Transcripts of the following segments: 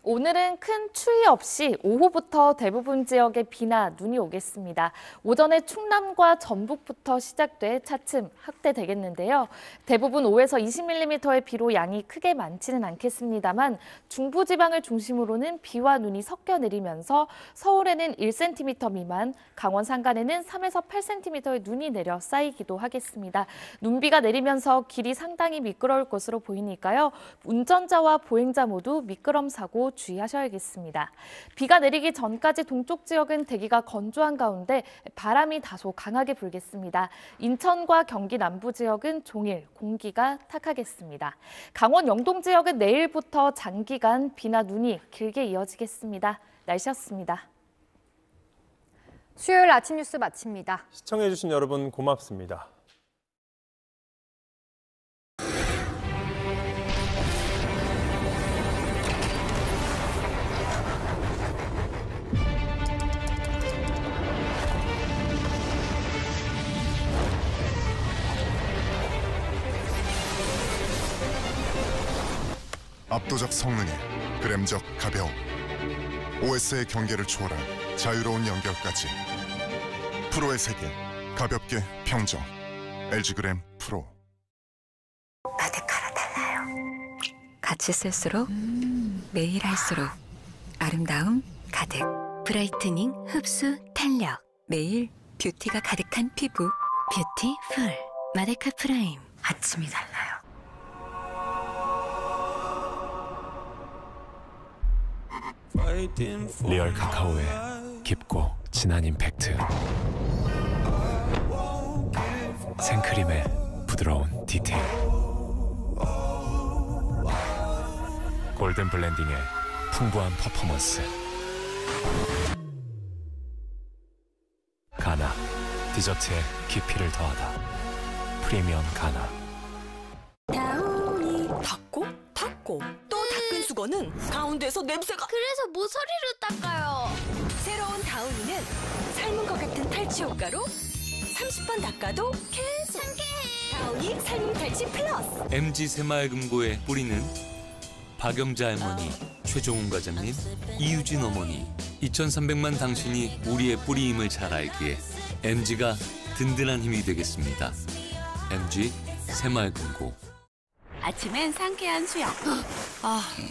오늘은 큰 추위 없이 오후부터 대부분 지역에 비나 눈이 오겠습니다. 오전에 충남과 전북부터 시작돼 차츰 확대되겠는데요. 대부분 5에서 20mm의 비로 양이 크게 많지는 않겠습니다만 중부지방을 중심으로는 비와 눈이 섞여 내리면서 서울에는 1cm 미만, 강원 산간에는 3에서 8cm의 눈이 내려 쌓이기도 하겠습니다. 눈비가 내리면서 길이 상당히 미끄러울 것으로 보이니까요. 운전자와 보행자 모두 미끄럼 사고 주의하셔야겠습니다. 비가 내리기 전까지 동쪽 지역은 대기가 건조한 가운데 바람이 다소 강하게 불겠습니다. 인천과 경기 남부 지역은 종일 공기가 탁하겠습니다. 강원 영동 지역은 내일부터 장기간 비나 눈이 길게 이어지겠습니다. 날씨였습니다. 수요일 아침 뉴스 마칩니다. 시청해주신 여러분 고맙습니다. 압도적 성능에 그램적 가벼움, OS의 경계를 초월한 자유로운 연결까지. 프로의 세계, 가볍게 평정. LG 그램 프로. 마데카라 달라요. 같이 쓸수록 매일 할수록 아름다움 가득. 브라이트닝 흡수 탄력. 매일 뷰티가 가득한 피부. 뷰티풀 마데카 프라임. 아침이 달라요. 리얼 카카오의 깊고 진한 임팩트. 생크림의 부드러운 디테일. 골든 블렌딩의 풍부한 퍼포먼스. 가나, 디저트의 깊이를 더하다. 프리미엄 가나. 닦고 또 닦은 수건은 가운데서 냄새가. 그래서 모서리로 닦아요. 새로운 다우니는 삶은 것 같은 탈취 효과로 30번 닦아도 계속 상쾌해. 다우니 삶은 탈취 플러스. MG 새마을금고의 뿌리는 박영자 할머니, 최종훈 과장님, 이유진 어머니, 2,300만 당신이 우리의 뿌리임을 잘 알기에 MG가 든든한 힘이 되겠습니다. MG 새마을금고. 아침엔 상쾌한 수영.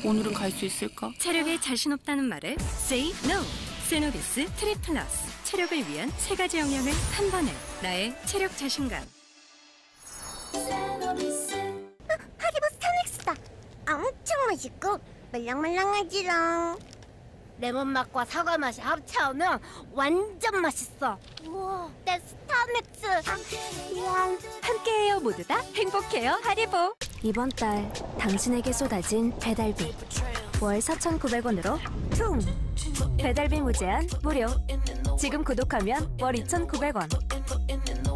오늘은 갈 수 있을까? 체력에 자신 없다는 말에 Say No! 세노비스 트리플러스. 체력을 위한 3가지 영양을 한 번에. 나의 체력 자신감. 세노비스. 하리보 스타렉스다. 엄청 맛있고 말랑말랑하지롱. 레몬 맛과 사과 맛이 합쳐오면 완전 맛있어. 우와, 내 스타맥스. 우와, 함께해요 모두 다 행복해요 하리보. 이번 달 당신에게 쏟아진 배달비 월 4,900원으로 퉁! 배달비 무제한 무료. 지금 구독하면 월 2,900원.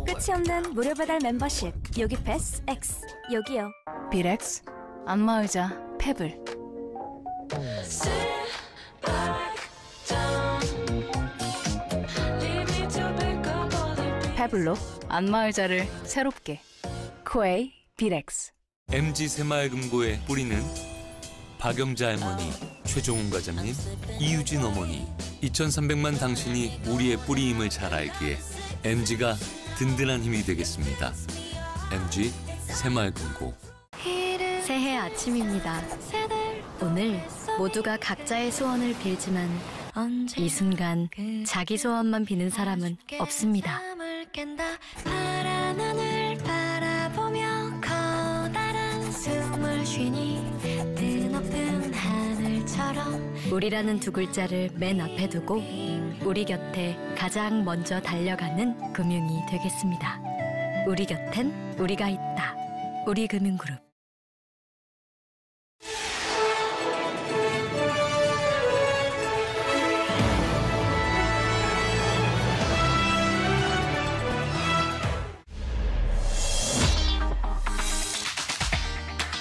끝이 없는 무료 배달 멤버십. 요기 패스 X. 여기요. 비렉스, 안마의자, 페블. 페블로 안마의자를 새롭게. 코에이 비렉스. MG 새마을금고의 뿌리는 박영자 할머니, 최종훈 과장님, 이유진 어머니, 2,300만 당신이 우리의 뿌리임을 잘 알기에 MG가 든든한 힘이 되겠습니다. MG 새마을금고. 새해 아침입니다. 오늘 모두가 각자의 소원을 빌지만 이 순간 자기 소원만 비는 사람은 없습니다. 우리라는 두 글자를 맨 앞에 두고 우리 곁에 가장 먼저 달려가는 금융이 되겠습니다. 우리 곁엔 우리가 있다. 우리금융그룹.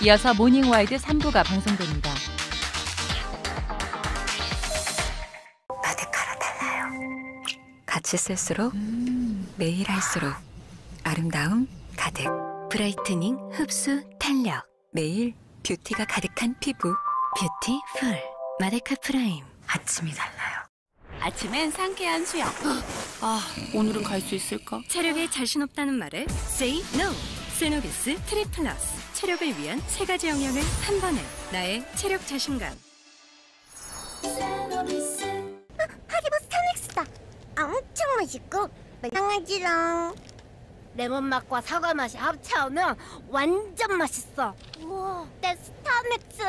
이어서 모닝와이드 3부가 방송됩니다. 마데카라 달라요. 같이 쓸수록 매일 할수록 아름다움 가득. 브라이트닝 흡수 탄력. 매일 뷰티가 가득한 피부. 뷰티풀 마데카 프라임. 아침이 달라요. 아침엔 상쾌한 수영. 오늘은 갈 수 있을까? 체력에 자신 없다는 말에 Say No! 세노비스 트리플러스. 체력을 위한 3가지 영양을 한 번에. 나의 체력 자신감. 하리보 스타렉스다. 엄청 맛있고 말랑하지롱. 레몬 맛과 사과 맛이 합쳐오면 완전 맛있어. 우와, 내 스타맥스.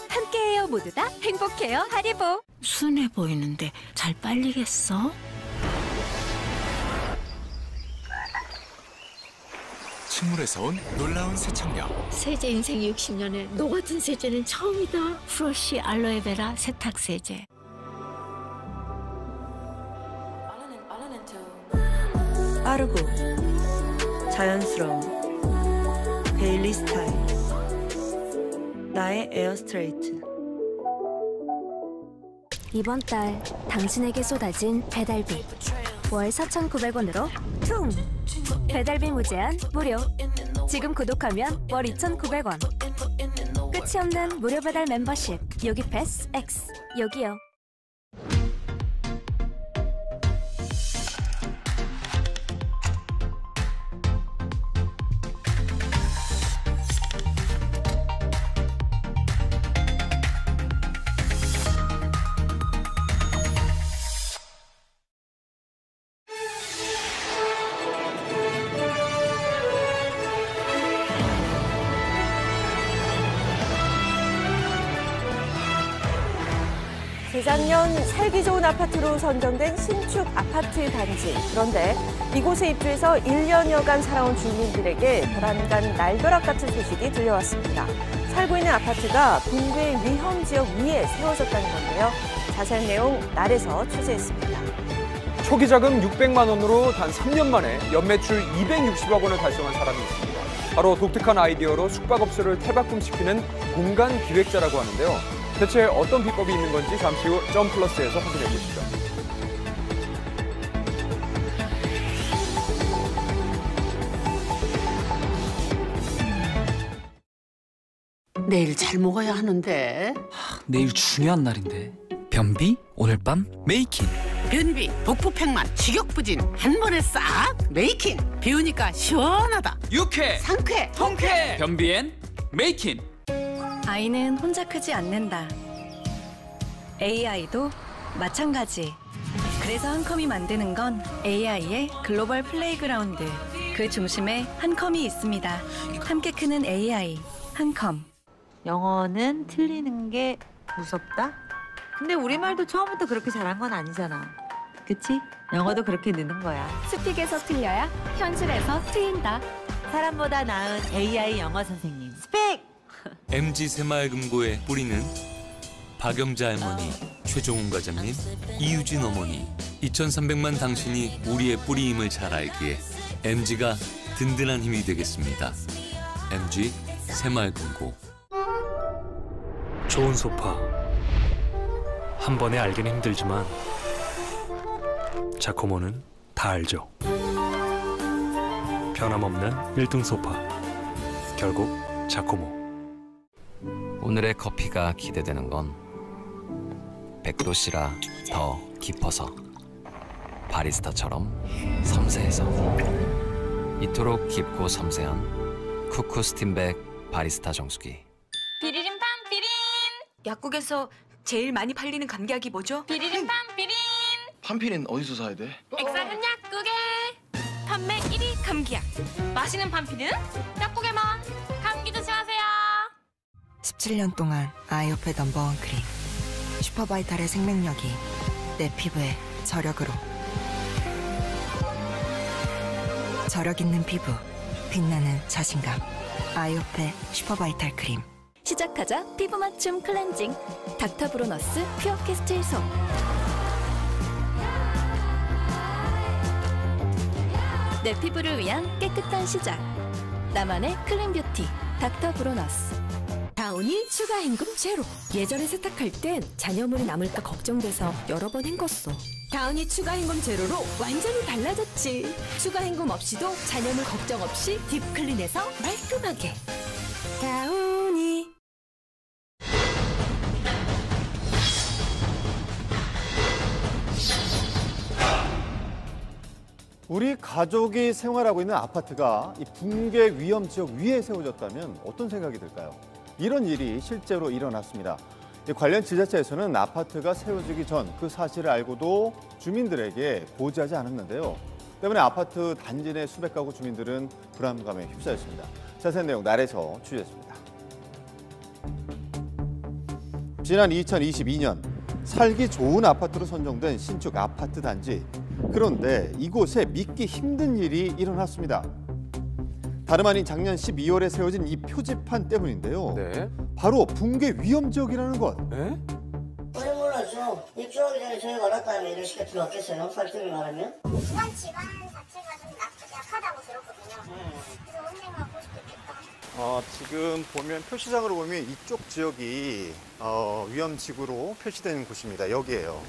함께해요 모두 다 행복해요 하리보. 순해 보이는데 잘 빨리겠어? 식물에서 온 놀라운 세척력. 세제 인생 60년에 너 같은 세제는 처음이다. 프로시 알로에베라 세탁 세제. 빠르고 자연스러운 데일리 스타일. 나의 에어스트레이트. 이번 달 당신에게 쏟아진 배달비. 월 4,900원으로 퉁! 배달비 무제한 무료. 지금 구독하면 월 2,900원. 끝이 없는 무료 배달 멤버십. 요기패스 X. 여기요. 재작년 살기 좋은 아파트로 선정된 신축 아파트 단지. 그런데 이곳에 입주해서 1년여간 살아온 주민들에게 불안간 날벼락 같은 소식이 들려왔습니다. 살고 있는 아파트가 붕괴 위험 지역 위에 세워졌다는 건데요. 자세한 내용 날에서 취재했습니다. 초기 자금 600만 원으로 단 3년 만에 연매출 260억 원을 달성한 사람이 있습니다. 바로 독특한 아이디어로 숙박업소를 탈바꿈시키는 공간 기획자라고 하는데요. 대체 어떤 비법이 있는 건지 잠시 후 점플러스에서 확인해 보시죠. 내일 잘 먹어야 하는데. 내일 중요한 날인데. 변비? 오늘 밤 메이킹. 변비, 복부팽만, 식욕부진 한 번에 싹 메이킹. 비우니까 시원하다. 유쾌, 상쾌, 통쾌. 변비엔 메이킹. 아이는 혼자 크지 않는다. AI도 마찬가지. 그래서 한컴이 만드는 건 AI의 글로벌 플레이그라운드. 그 중심에 한컴이 있습니다. 함께 크는 AI, 한컴. 영어는 틀리는 게 무섭다? 근데 우리말도 처음부터 그렇게 잘한 건 아니잖아. 그치? 영어도 그렇게 느는 거야. 스픽에서 틀려야 현실에서 트인다. 사람보다 나은 AI 영어 선생님. 스픽! MG 새마을금고의 뿌리는 박영자 할머니, 최종훈 과장님, 이유진 어머니. 2,300만 당신이 우리의 뿌리임을 잘 알기에 MG가 든든한 힘이 되겠습니다. MG 새마을금고. 좋은 소파. 한 번에 알기는 힘들지만 자코모는 다 알죠. 변함없는 1등 소파. 결국 자코모. 오늘의 커피가 기대되는 건 100도씨라 더 깊어서, 바리스타처럼 섬세해서. 이토록 깊고 섬세한 쿠쿠 스팀백 바리스타 정수기. 비리림밤 비린. 약국에서 제일 많이 팔리는 감기약이 뭐죠? 비리림밤 비린. 판피린 어디서 사야 돼? 엑사현 약국에 판매 1위 감기약. 마시는 판피는 약국에만. 감기 조심하세요. 17년 동안 아이오페 넘버원 크림. 슈퍼바이탈의 생명력이 내 피부에 저력으로. 저력 있는 피부, 빛나는 자신감. 아이오페 슈퍼바이탈 크림. 시작하자 피부 맞춤 클렌징. 닥터브로너스 퓨어 캐스틸 솜. 내 피부를 위한 깨끗한 시작. 나만의 클린 뷰티 닥터브로너스. 다운이 추가 헹굼 제로. 예전에 세탁할 땐 잔여물이 남을까 걱정돼서 여러 번 헹궜어. 다운이 추가 헹굼 제로로 완전히 달라졌지. 추가 헹굼 없이도 잔여물 걱정 없이 딥클린해서 말끔하게. 다운이. 우리 가족이 생활하고 있는 아파트가 이 붕괴 위험 지역 위에 세워졌다면 어떤 생각이 들까요? 이런 일이 실제로 일어났습니다. 관련 지자체에서는 아파트가 세워지기 전 그 사실을 알고도 주민들에게 고지하지 않았는데요. 때문에 아파트 단지 내 수백 가구 주민들은 불안감에 휩싸였습니다. 자세한 내용 날에서 취재했습니다. 지난 2022년 살기 좋은 아파트로 선정된 신축 아파트 단지. 그런데 이곳에 믿기 힘든 일이 일어났습니다. 다름 아닌 작년 12월에 세워진 이 표지판 때문인데요. 바로 붕괴 위험 지역이라는 것. 왜 몰랐죠? 입주하기 전에 저희가 알았다면 이런 식으로 들어왔겠어요? 솔직히 말하면? 집안 자체가 좀 약하다고 들었거든요. 그래서 언젠가 볼 수도 있겠다. 지금 보면 표시상으로 보면 이쪽 지역이 위험지구로 표시된 곳입니다. 여기예요.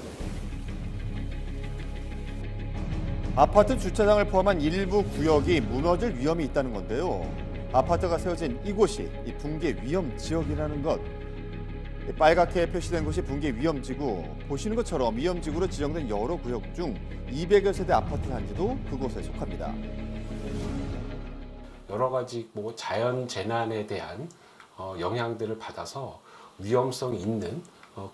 아파트 주차장을 포함한 일부 구역이 무너질 위험이 있다는 건데요. 아파트가 세워진 이곳이 이 붕괴 위험 지역이라는 것. 빨갛게 표시된 곳이 붕괴 위험지구. 보시는 것처럼 위험지구로 지정된 여러 구역 중 200여 세대 아파트 단지도 그곳에 속합니다. 여러 가지 뭐 자연 재난에 대한 영향들을 받아서 위험성이 있는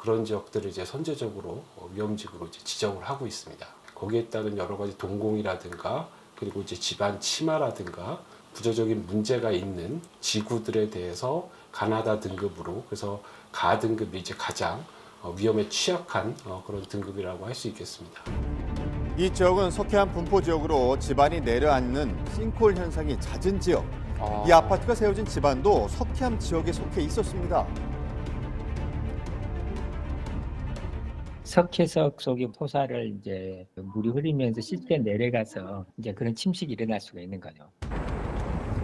그런 지역들을 이제 선제적으로 위험지구로 이제 지정을 하고 있습니다. 거기에 따른 여러 가지 동공이라든가 그리고 이제 집안 침하라든가 구조적인 문제가 있는 지구들에 대해서 가나다 등급으로, 그래서 가 등급이 이제 가장 위험에 취약한 그런 등급이라고 할 수 있겠습니다. 이 지역은 석회암 분포 지역으로 집안이 내려앉는 싱크홀 현상이 잦은 지역. 이 아파트가 세워진 집안도 석회암 지역에 속해 있었습니다. 석회석 속의 토사를 이제 물이 흐르면서 실제 내려가서 이제 그런 침식이 일어날 수가 있는 거죠.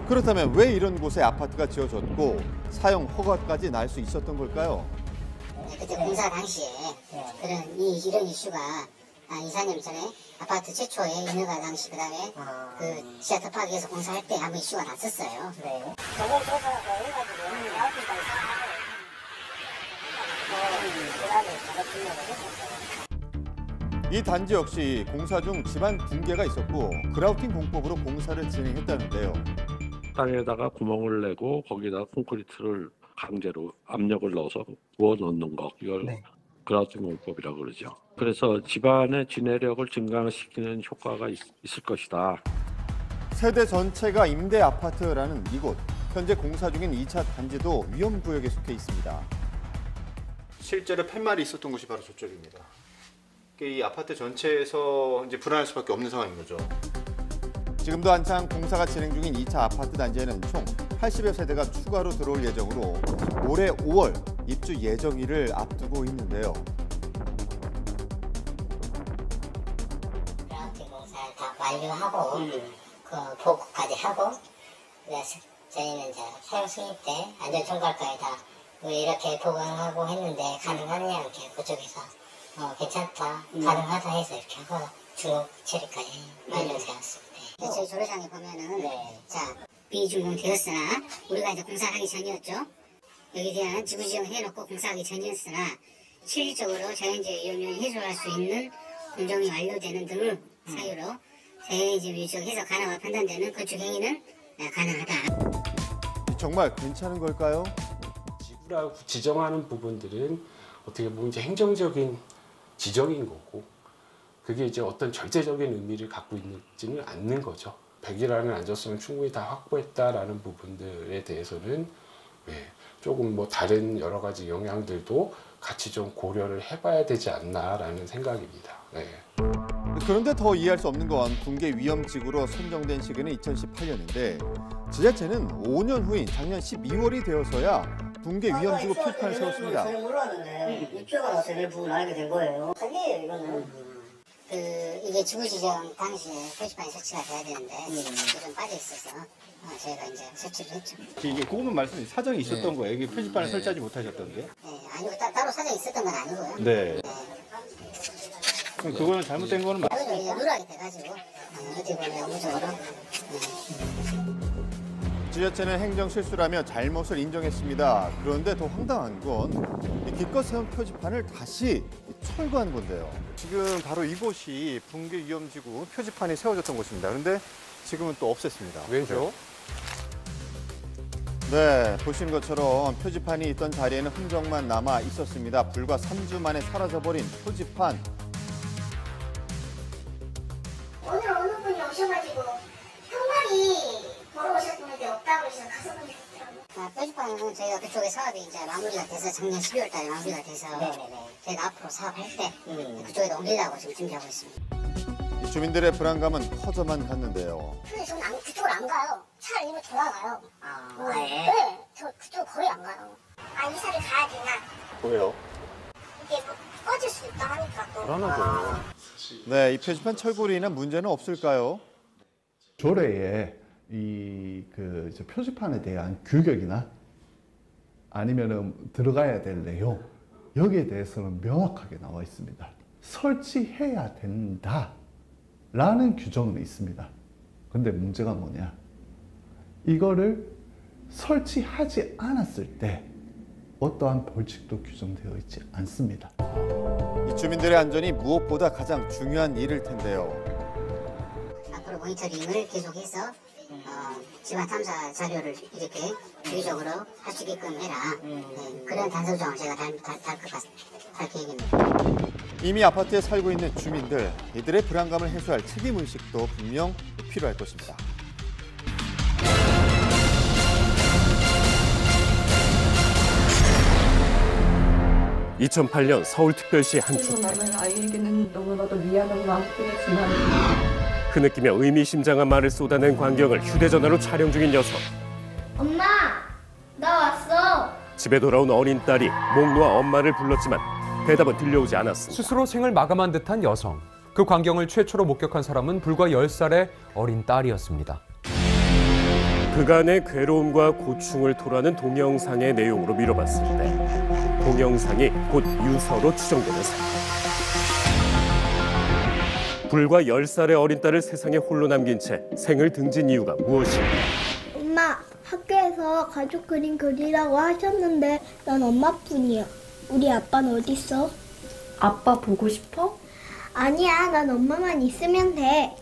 그렇다면 왜 이런 곳에 아파트가 지어졌고 사용 허가까지 날 수 있었던 걸까요? 그때 공사 당시에 이런 이슈가 2, 4년 전에 아파트 최초의 인허가 당시 그다음에 그 지하 터파기에서 공사할 때 한번 이슈가 났었어요. 네. 전원 조사가 해가지고 아파트가 이 단지 역시 공사 중 집안 붕괴가 있었고 그라우팅 공법으로 공사를 진행했다는데요. 땅에다가 구멍을 내고 거기다가 콘크리트를 강제로 압력을 넣어서 부어 넣는 거, 이걸 그라우팅 공법이라고 그러죠. 그래서 집안의 지내력을 증강시키는 효과가 있을 것이다. 세대 전체가 임대 아파트라는 이곳. 현재 공사 중인 2차 단지도 위험구역에 속해 있습니다. 실제로 팻말이 있었던 곳이 바로 저쪽입니다. 이 아파트 전체에서 이제 불안할 수밖에 없는 상황인 거죠. 지금도 한창 공사가 진행 중인 2차 아파트 단지에는 총 80여 세대가 추가로 들어올 예정으로 올해 5월 입주 예정일을 앞두고 있는데요. 그라우팅 공사를 다 완료하고 그 보고까지 하고 그래서 저희는 이제 사용 승인 때 안전 총괄과에 다 이렇게 보강하고 했는데 가능하냐 이렇게 그쪽에서 괜찮다, 가능하다 해서 이렇게 하고 중국 처리까지 완료되었습니다. 저희 조례상에 보면은 자 비준공 되었으나 우리가 이제 공사하기 전이었죠. 여기에 대한 지구 지정을 해놓고 공사하기 전이었으나 실질적으로 자연재해 위험을 해소할 수 있는 공정이 완료되는 등을 사유로 자연재해 위험해서 가능하다 판단되는 건축 행위는 가능하다. 정말 괜찮은 걸까요? 지구라고 지정하는 부분들은 어떻게 보면 이제 행정적인 지정인 거고, 그게 이제 어떤 절대적인 의미를 갖고 있지는 않는 거죠. 100일 안에 줬으면 충분히 다 확보했다라는 부분들에 대해서는 조금 뭐 다른 여러 가지 영향들도 같이 좀 고려를 해봐야 되지 않나라는 생각입니다. 그런데 더 이해할 수 없는 건 붕괴 위험지구로 선정된 시기는 2018년인데 지자체는 5년 후인 작년 12월이 되어서야 붕괴 위험지구 표지판을 세웠습니다. 저는 몰랐는데 입주가 나서 일부분 알게 된 거예요. 사기예요 이거는. 이게 지구 지정 당시에 표지판이 설치가 돼야 되는데 좀 빠져 있어서 저희가 이제 설치를 했죠. 이게 그것만 말씀해 사정이 있었던 거예요. 이게 표지판을 설치하지 못하셨던데요? 네, 아니고 따로 사정이 있었던 건 아니고요. 네. 그럼 그거는 잘못된 거는 누락이 돼가지고 어떻게 보면 영구적으로. 지자체는 행정 실수라며 잘못을 인정했습니다. 그런데 더 황당한 건 이 기껏 세운 표지판을 다시 철거한 건데요. 지금 바로 이곳이 붕괴 위험지구 표지판이 세워졌던 곳입니다. 그런데 지금은 또 없앴습니다. 왜죠? 네, 보시는 것처럼 표지판이 있던 자리에는 흔적만 남아 있었습니다. 불과 3주 만에 사라져버린 표지판. 오늘 어느 분이 오셔가지고 현관이 보러 오셨는데 없다고 해서 가서 보니까 표지판은 저희가 그쪽에 사업이 이제 마무리가 돼서 작년 12월 달에 마무리가 돼서 저희가 앞으로 사업할 때 그쪽에도 옮기려고 지금 준비하고 있습니다. 이 주민들의 불안감은 커져만 갔는데요. 근데 저는 그쪽으로 안 가요. 차 아니면 돌아가요. 네. 네, 저 그쪽 거의 안 가요. 이사를 가야 되나? 왜요? 이게 뭐 꺼질 수 있다 하니까 또. 불안하죠. 네, 이 표지판 철거로 인한 문제는 없을까요? 조례에 이제 표지판에 대한 규격이나 아니면은 들어가야 될 내용 여기에 대해서는 명확하게 나와 있습니다. 설치해야 된다 라는 규정은 있습니다. 근데 문제가 뭐냐, 이거를 설치하지 않았을 때 어떠한 벌칙도 규정되어 있지 않습니다. 이 주민들의 안전이 무엇보다 가장 중요한 일일 텐데요. 앞으로 모니터링을 계속해서 집안 탐사 자료를 이렇게 주기적으로 할 수 있게끔 해라. 네, 그런 단서 조항을 제가 달 계획입니다. 이미 아파트에 살고 있는 주민들, 이들의 불안감을 해소할 책임의식도 분명 필요할 것입니다. (2008년) 서울특별시 한 주택. 나는 아이에게는 너무나도 미안한 마음뿐이지만 흐느끼며 의미심장한 말을 쏟아낸 광경을 휴대전화로 촬영 중인 여성. 엄마, 나 왔어. 집에 돌아온 어린 딸이 목 놓아 엄마를 불렀지만 대답은 들려오지 않았습니다. 스스로 생을 마감한 듯한 여성. 그 광경을 최초로 목격한 사람은 불과 10살의 어린 딸이었습니다. 그간의 괴로움과 고충을 토로하는 동영상의 내용으로 미뤄봤을 때 동영상이 곧 유서로 추정되는 사람. 불과 10살의 어린 딸을 세상에 홀로 남긴 채 생을 등진 이유가 무엇일까? 엄마, 학교에서 가족 그림 그리라고 하셨는데 난 엄마뿐이야. 우리 아빠는 어디 있어? 아빠 보고 싶어? 아니야, 난 엄마만 있으면 돼.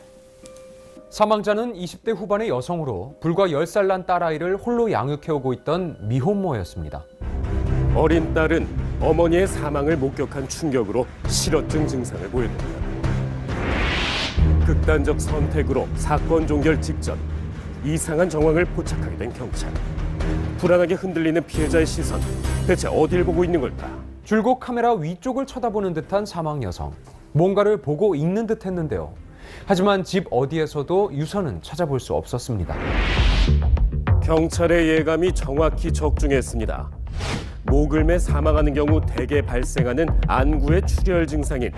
사망자는 20대 후반의 여성으로 불과 10살 난 딸아이를 홀로 양육해오고 있던 미혼모였습니다. 어린 딸은 어머니의 사망을 목격한 충격으로 실어증 증상을 보였습니다. 극단적 선택으로 사건 종결 직전 이상한 정황을 포착하게 된 경찰. 불안하게 흔들리는 피해자의 시선, 대체 어딜 보고 있는 걸까? 줄곧 카메라 위쪽을 쳐다보는 듯한 사망 여성. 뭔가를 보고 있는 듯 했는데요. 하지만 집 어디에서도 유서는 찾아볼 수 없었습니다. 경찰의 예감이 정확히 적중했습니다. 목을 매 사망하는 경우 대개 발생하는 안구의 출혈 증상인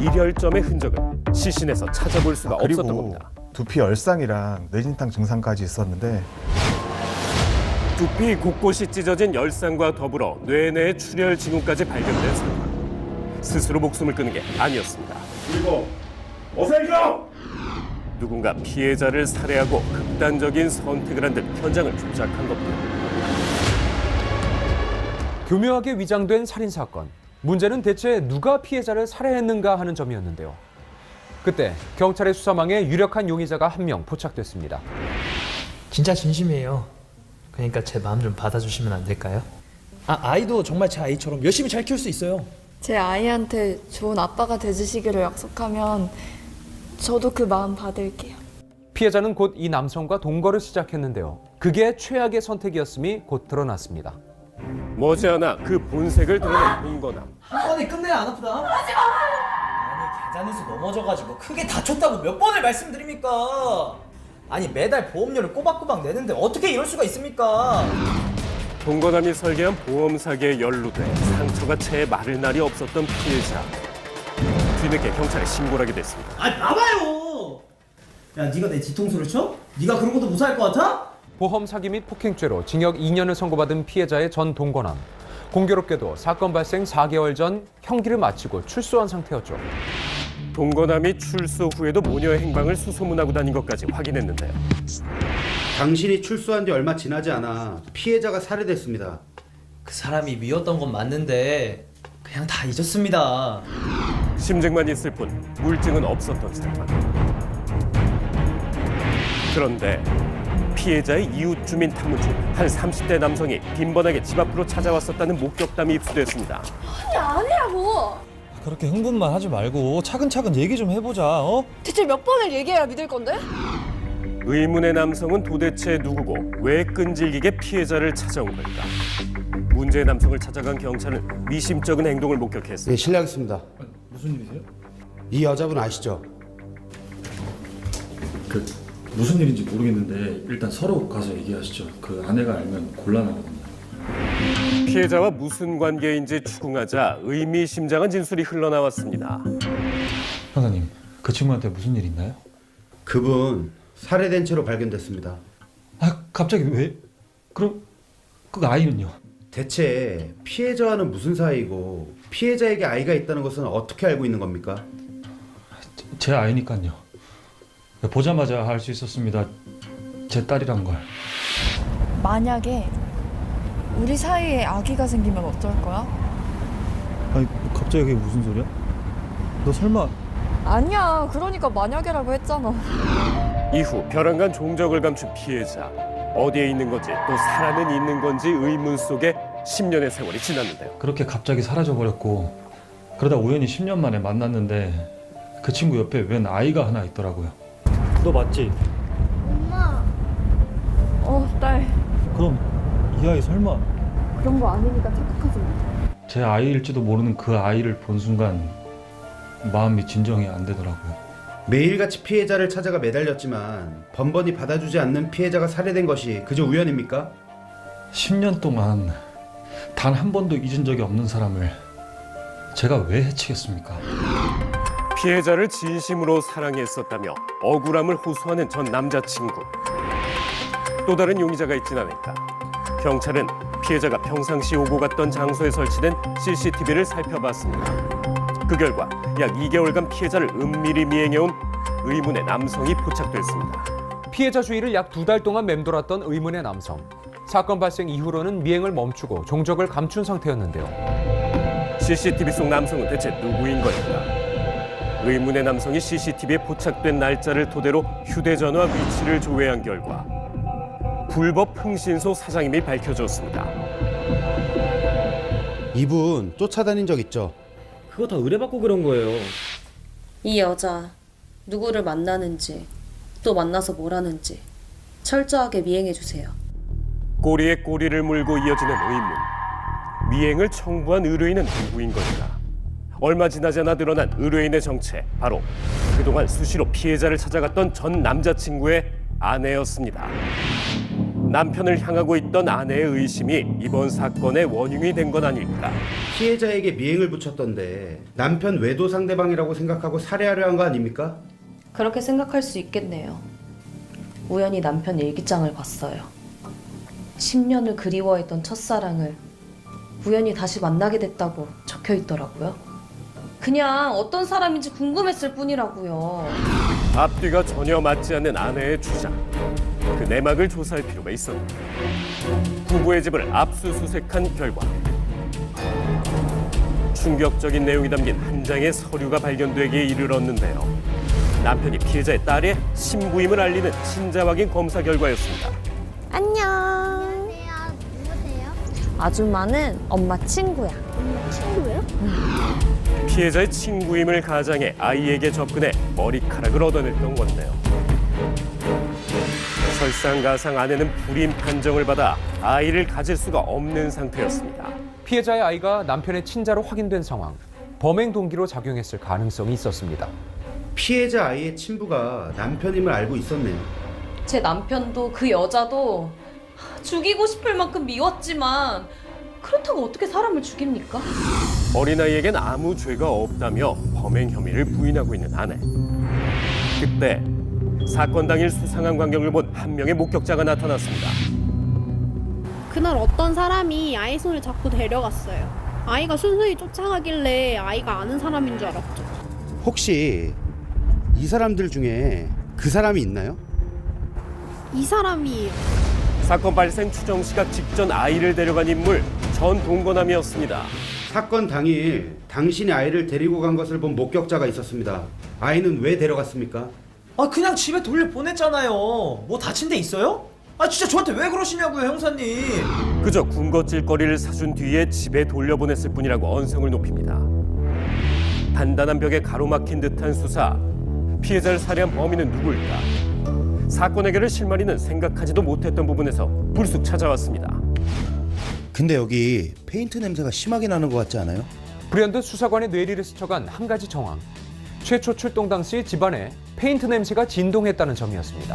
일혈점의 흔적을 시신에서 찾아볼 수가 없었던 겁니다. 두피 열상이랑 뇌진탕 증상까지 있었는데 두피 곳곳이 찢어진 열상과 더불어 뇌내의 출혈 징후까지 발견된 상황. 스스로 목숨을 끊은 게 아니었습니다. 그리고 어서 누군가 피해자를 살해하고 극단적인 선택을 한 듯 현장을 조작한 겁니다. 교묘하게 위장된 살인사건. 문제는 대체 누가 피해자를 살해했는가 하는 점이었는데요. 그때 경찰의 수사망에 유력한 용의자가 한 명 포착됐습니다. 진짜 진심이에요. 그러니까 제 마음 좀 받아주시면 안 될까요? 아이도 정말 제 아이처럼 열심히 잘 키울 수 있어요. 제 아이한테 좋은 아빠가 되주시기를 약속하면 저도 그 마음 받을게요. 피해자는 곧 이 남성과 동거를 시작했는데요. 그게 최악의 선택이었음이 곧 드러났습니다. 머지않아 그 본색을 드러낸 동거남. 한 번에 끝내야 안 아프다. 하지마! 아니 계단에서 넘어져가지고 크게 다쳤다고 몇 번을 말씀드립니까? 아니 매달 보험료를 꼬박꼬박 내는데 어떻게 이럴 수가 있습니까? 동거남이 설계한 보험 사기에 연루돼 상처가 채 마를 날이 없었던 피해자. 뒤늦게 경찰에 신고를 하게 됐습니다. 봐봐요! 야, 네가 내 뒤통수를 쳐? 네가 그런 것도 무사할 것 같아? 보험 사기 및 폭행죄로 징역 2년을 선고받은 피해자의 전 동거남. 공교롭게도 사건 발생 4개월 전 형기를 마치고 출소한 상태였죠. 동거남이 출소 후에도 모녀의 행방을 수소문하고 다닌 것까지 확인했는데요. 당신이 출소한 지 얼마 지나지 않아 피해자가 살해됐습니다. 그 사람이 미웠던 건 맞는데 그냥 다 잊었습니다. 심증만 있을 뿐 물증은 없었던 상황. 그런데 피해자의 이웃 주민 탐문 중 한 30대 남성이 빈번하게 집 앞으로 찾아왔었다는 목격담이 입수됐습니다. 아니 아니라고. 그렇게 흥분만 하지 말고 차근차근 얘기 좀 해보자. 대체 몇 번을 얘기해야 믿을 건데? 의문의 남성은 도대체 누구고 왜 끈질기게 피해자를 찾아온 걸까? 문제의 남성을 찾아간 경찰은 미심쩍은 행동을 목격했습니다. 네, 실례하겠습니다. 무슨 일이세요? 이 여자분 아시죠? 무슨 일인지 모르겠는데 일단 서로 가서 얘기하시죠. 그 아내가 알면 곤란하거든요. 피해자와 무슨 관계인지 추궁하자 의미심장한 진술이 흘러나왔습니다. 형사님, 그 친구한테 무슨 일 있나요? 그분 살해된 채로 발견됐습니다. 아, 갑자기 왜? 그럼 그 아이는요? 대체 피해자와는 무슨 사이고 피해자에게 아이가 있다는 것은 어떻게 알고 있는 겁니까? 제 아이니까요. 보자마자 알 수 있었습니다. 제 딸이란 걸. 만약에 우리 사이에 아기가 생기면 어떨 거야? 아니, 갑자기 그게 무슨 소리야? 너 설마... 아니야, 그러니까 만약에라고 했잖아. 이후 벼랑간 종적을 감춘 피해자. 어디에 있는 건지 또 살아는 있는 건지 의문 속에 10년의 세월이 지났는데요. 그렇게 갑자기 사라져버렸고 그러다 우연히 10년 만에 만났는데 그 친구 옆에 웬 아이가 하나 있더라고요. 너 맞지? 엄마. 딸. 그럼 이 아이 설마... 그런 거 아니니까 착각하지 마. 제 아이일지도 모르는 그 아이를 본 순간 마음이 진정이 안 되더라고요. 매일같이 피해자를 찾아가 매달렸지만 번번이 받아주지 않는 피해자가 살해된 것이 그저 우연입니까? 10년 동안 단 한 번도 잊은 적이 없는 사람을 제가 왜 해치겠습니까? 피해자를 진심으로 사랑했었다며 억울함을 호소하는 전 남자친구. 또 다른 용의자가 있진 않을까. 경찰은 피해자가 평상시 오고 갔던 장소에 설치된 CCTV를 살펴봤습니다. 그 결과 약 2개월간 피해자를 은밀히 미행해온 의문의 남성이 포착됐습니다. 피해자 주위를 약 2달 동안 맴돌았던 의문의 남성. 사건 발생 이후로는 미행을 멈추고 종적을 감춘 상태였는데요. CCTV 속 남성은 대체 누구인 걸까? 의문의 남성이 CCTV에 포착된 날짜를 토대로 휴대전화 위치를 조회한 결과 불법 흥신소 사장임이 밝혀졌습니다. 이분 쫓아다닌 적 있죠? 그거 다 의뢰받고 그런 거예요. 이 여자 누구를 만나는지 또 만나서 뭘 하는지 철저하게 미행해주세요. 꼬리에 꼬리를 물고 이어지는 의문. 미행을 청부한 의뢰인은 누구인 걸까? 얼마 지나지 않아 드러난 의뢰인의 정체. 바로 그동안 수시로 피해자를 찾아갔던 전 남자친구의 아내였습니다. 남편을 향하고 있던 아내의 의심이 이번 사건의 원흉이 된 건 아닐까? 피해자에게 미행을 붙였던데 남편 외도 상대방이라고 생각하고 살해하려 한 거 아닙니까? 그렇게 생각할 수 있겠네요. 우연히 남편 일기장을 봤어요. 10년을 그리워했던 첫사랑을 우연히 다시 만나게 됐다고 적혀 있더라고요. 그냥 어떤 사람인지 궁금했을 뿐이라고요. 앞뒤가 전혀 맞지 않는 아내의 주장. 그 내막을 조사할 필요가 있었는데 부부의 집을 압수수색한 결과 충격적인 내용이 담긴 한 장의 서류가 발견되기에 이르렀는데요. 남편이 피해자의 딸의 신부임을 알리는 친자 확인 검사 결과였습니다. 안녕. 누구세요? 아줌마는 엄마 친구야. 엄마 친구예요? 피해자의 친구임을 가장해 아이에게 접근해 머리카락을 얻어냈던 건데요. 설상가상 아내는 불임 판정을 받아 아이를 가질 수가 없는 상태였습니다. 피해자의 아이가 남편의 친자로 확인된 상황. 범행 동기로 작용했을 가능성이 있었습니다. 피해자 아이의 친부가 남편임을 알고 있었네요. 제 남편도 그 여자도 죽이고 싶을 만큼 미웠지만 그렇다고 어떻게 사람을 죽입니까? 어린아이에겐 아무 죄가 없다며 범행 혐의를 부인하고 있는 아내. 그때 사건 당일 수상한 광경을 본 한 명의 목격자가 나타났습니다. 그날 어떤 사람이 아이 손을 잡고 데려갔어요. 아이가 순순히 쫓아가길래 아이가 아는 사람인 줄 알았죠. 혹시 이 사람들 중에 그 사람이 있나요? 이 사람이에요. 사건 발생 추정 시각 직전 아이를 데려간 인물 전동건남이었습니다. 사건 당일 당신이 아이를 데리고 간 것을 본 목격자가 있었습니다. 아이는 왜 데려갔습니까? 아 그냥 집에 돌려 보냈잖아요. 뭐 다친 데 있어요? 아 진짜 저한테 왜 그러시냐고요, 형사님. 그저 군것질거리를 사준 뒤에 집에 돌려보냈을 뿐이라고 언성을 높입니다. 단단한 벽에 가로막힌 듯한 수사. 피해자를 살해한 범인은 누굴까? 사건 해결을 실마리는 생각하지도 못했던 부분에서 불쑥 찾아왔습니다. 근데 여기 페인트 냄새가 심하게 나는 것 같지 않아요? 불현듯 수사관의 뇌리를 스쳐간 한 가지 정황. 최초 출동 당시 집안에 페인트 냄새가 진동했다는 점이었습니다.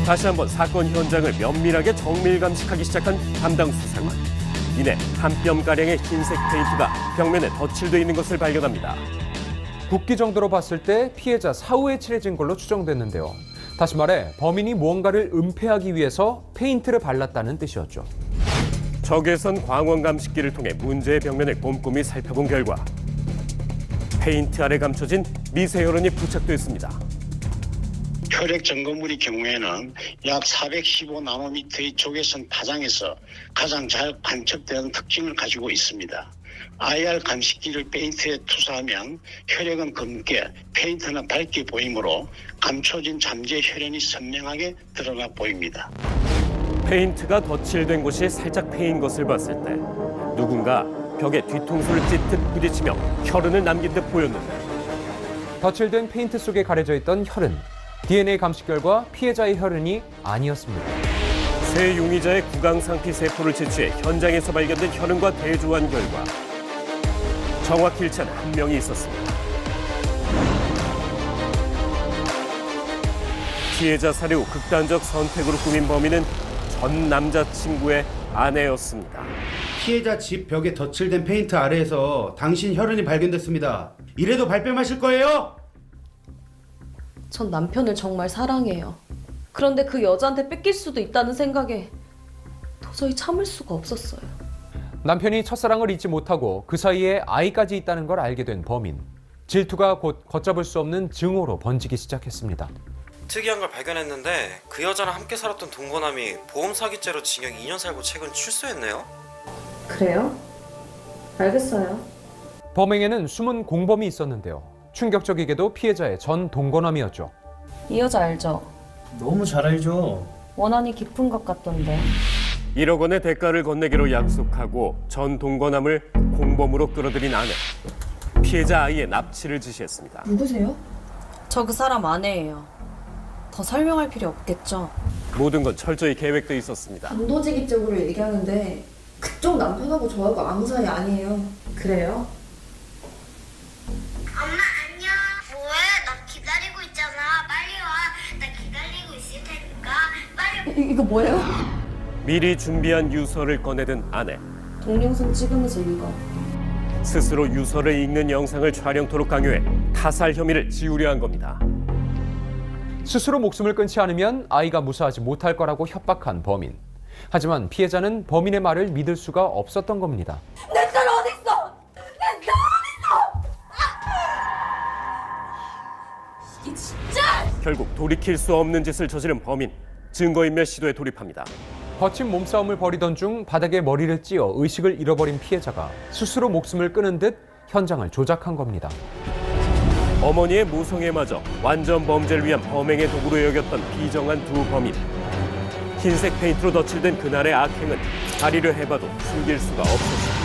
다시 한번 사건 현장을 면밀하게 정밀 감식하기 시작한 담당 수사관. 이내 한 뼘가량의 흰색 페인트가 벽면에 덧칠돼 있는 것을 발견합니다. 굵기 정도로 봤을 때 피해자 사후에 칠해진 걸로 추정됐는데요. 다시 말해 범인이 무언가를 은폐하기 위해서 페인트를 발랐다는 뜻이었죠. 적외선 광원 감식기를 통해 문제의 벽면을 꼼꼼히 살펴본 결과 페인트 아래 감춰진 미세 혈흔이 부착됐습니다. 혈액 점검물의 경우에는 약 415나노미터의 적외선 파장에서 가장 잘 관측되는 특징을 가지고 있습니다. IR 감식기를 페인트에 투사하면 혈액은 검게, 페인트는 밝게 보이므로 감춰진 잠재 혈흔이 선명하게 드러나 보입니다. 페인트가 덧칠된 곳이 살짝 패인 것을 봤을 때 누군가 벽에 뒤통수를 찢듯 부딪히며 혈흔을 남긴 듯 보였는데 덧칠된 페인트 속에 가려져 있던 혈흔. DNA 감식 결과 피해자의 혈흔이 아니었습니다. 새 용의자의 구강상피 세포를 채취해 현장에서 발견된 혈흔과 대조한 결과 정확히 일치한 한 명이 있었습니다. 피해자 살해 후 극단적 선택으로 꾸민 범인은 전 남자친구의 아내였습니다. 피해자 집 벽에 덧칠된 페인트 아래에서 당신 혈흔이 발견됐습니다. 이래도 발뺌하실 거예요? 전 남편을 정말 사랑해요. 그런데 그 여자한테 뺏길 수도 있다는 생각에 도저히 참을 수가 없었어요. 남편이 첫사랑을 잊지 못하고 그 사이에 아이까지 있다는 걸 알게 된 범인. 질투가 곧 걷잡을 수 없는 증오로 번지기 시작했습니다. 특이한 걸 발견했는데 그 여자랑 함께 살았던 동거남이 보험 사기죄로 징역 2년 살고 최근 출소했네요. 그래요? 알겠어요. 범행에는 숨은 공범이 있었는데요. 충격적이게도 피해자의 전 동거남이었죠. 이 여자 알죠? 너무 잘 알죠. 원한이 깊은 것 같던데. 1억 원의 대가를 건네기로 약속하고 전 동거남을 공범으로 끌어들인 아내. 피해자 아이의 납치를 지시했습니다. 누구세요? 저 그 사람 아내예요. 더 설명할 필요 없겠죠? 모든 건 철저히 계획돼 있었습니다. 단도직입적으로 얘기하는데 그쪽 남편하고 저하고 아무 사이 아니에요. 그래요? 엄마 안녕. 뭐해? 나 기다리고 있잖아. 빨리 와. 나 기다리고 있을 테니까 빨리. 이거 뭐예요? 미리 준비한 유서를 꺼내든 아내. 동영상 찍으면서 읽어. 스스로 유서를 읽는 영상을 촬영토록 강요해 타살 혐의를 지우려 한 겁니다. 스스로 목숨을 끊지 않으면 아이가 무사하지 못할 거라고 협박한 범인. 하지만 피해자는 범인의 말을 믿을 수가 없었던 겁니다. 내 딸 어딨어? 내 딸 어딨어? 이게 진짜! 결국 돌이킬 수 없는 짓을 저지른 범인. 증거인멸 시도에 돌입합니다. 거친 몸싸움을 벌이던 중 바닥에 머리를 찧어 의식을 잃어버린 피해자가 스스로 목숨을 끊은 듯 현장을 조작한 겁니다. 어머니의 모성에 맞아 완전 범죄를 위한 범행의 도구로 여겼던 비정한 두 범인. 흰색 페인트로 덧칠된 그날의 악행은 다리를 해봐도 숨길 수가 없었습니다.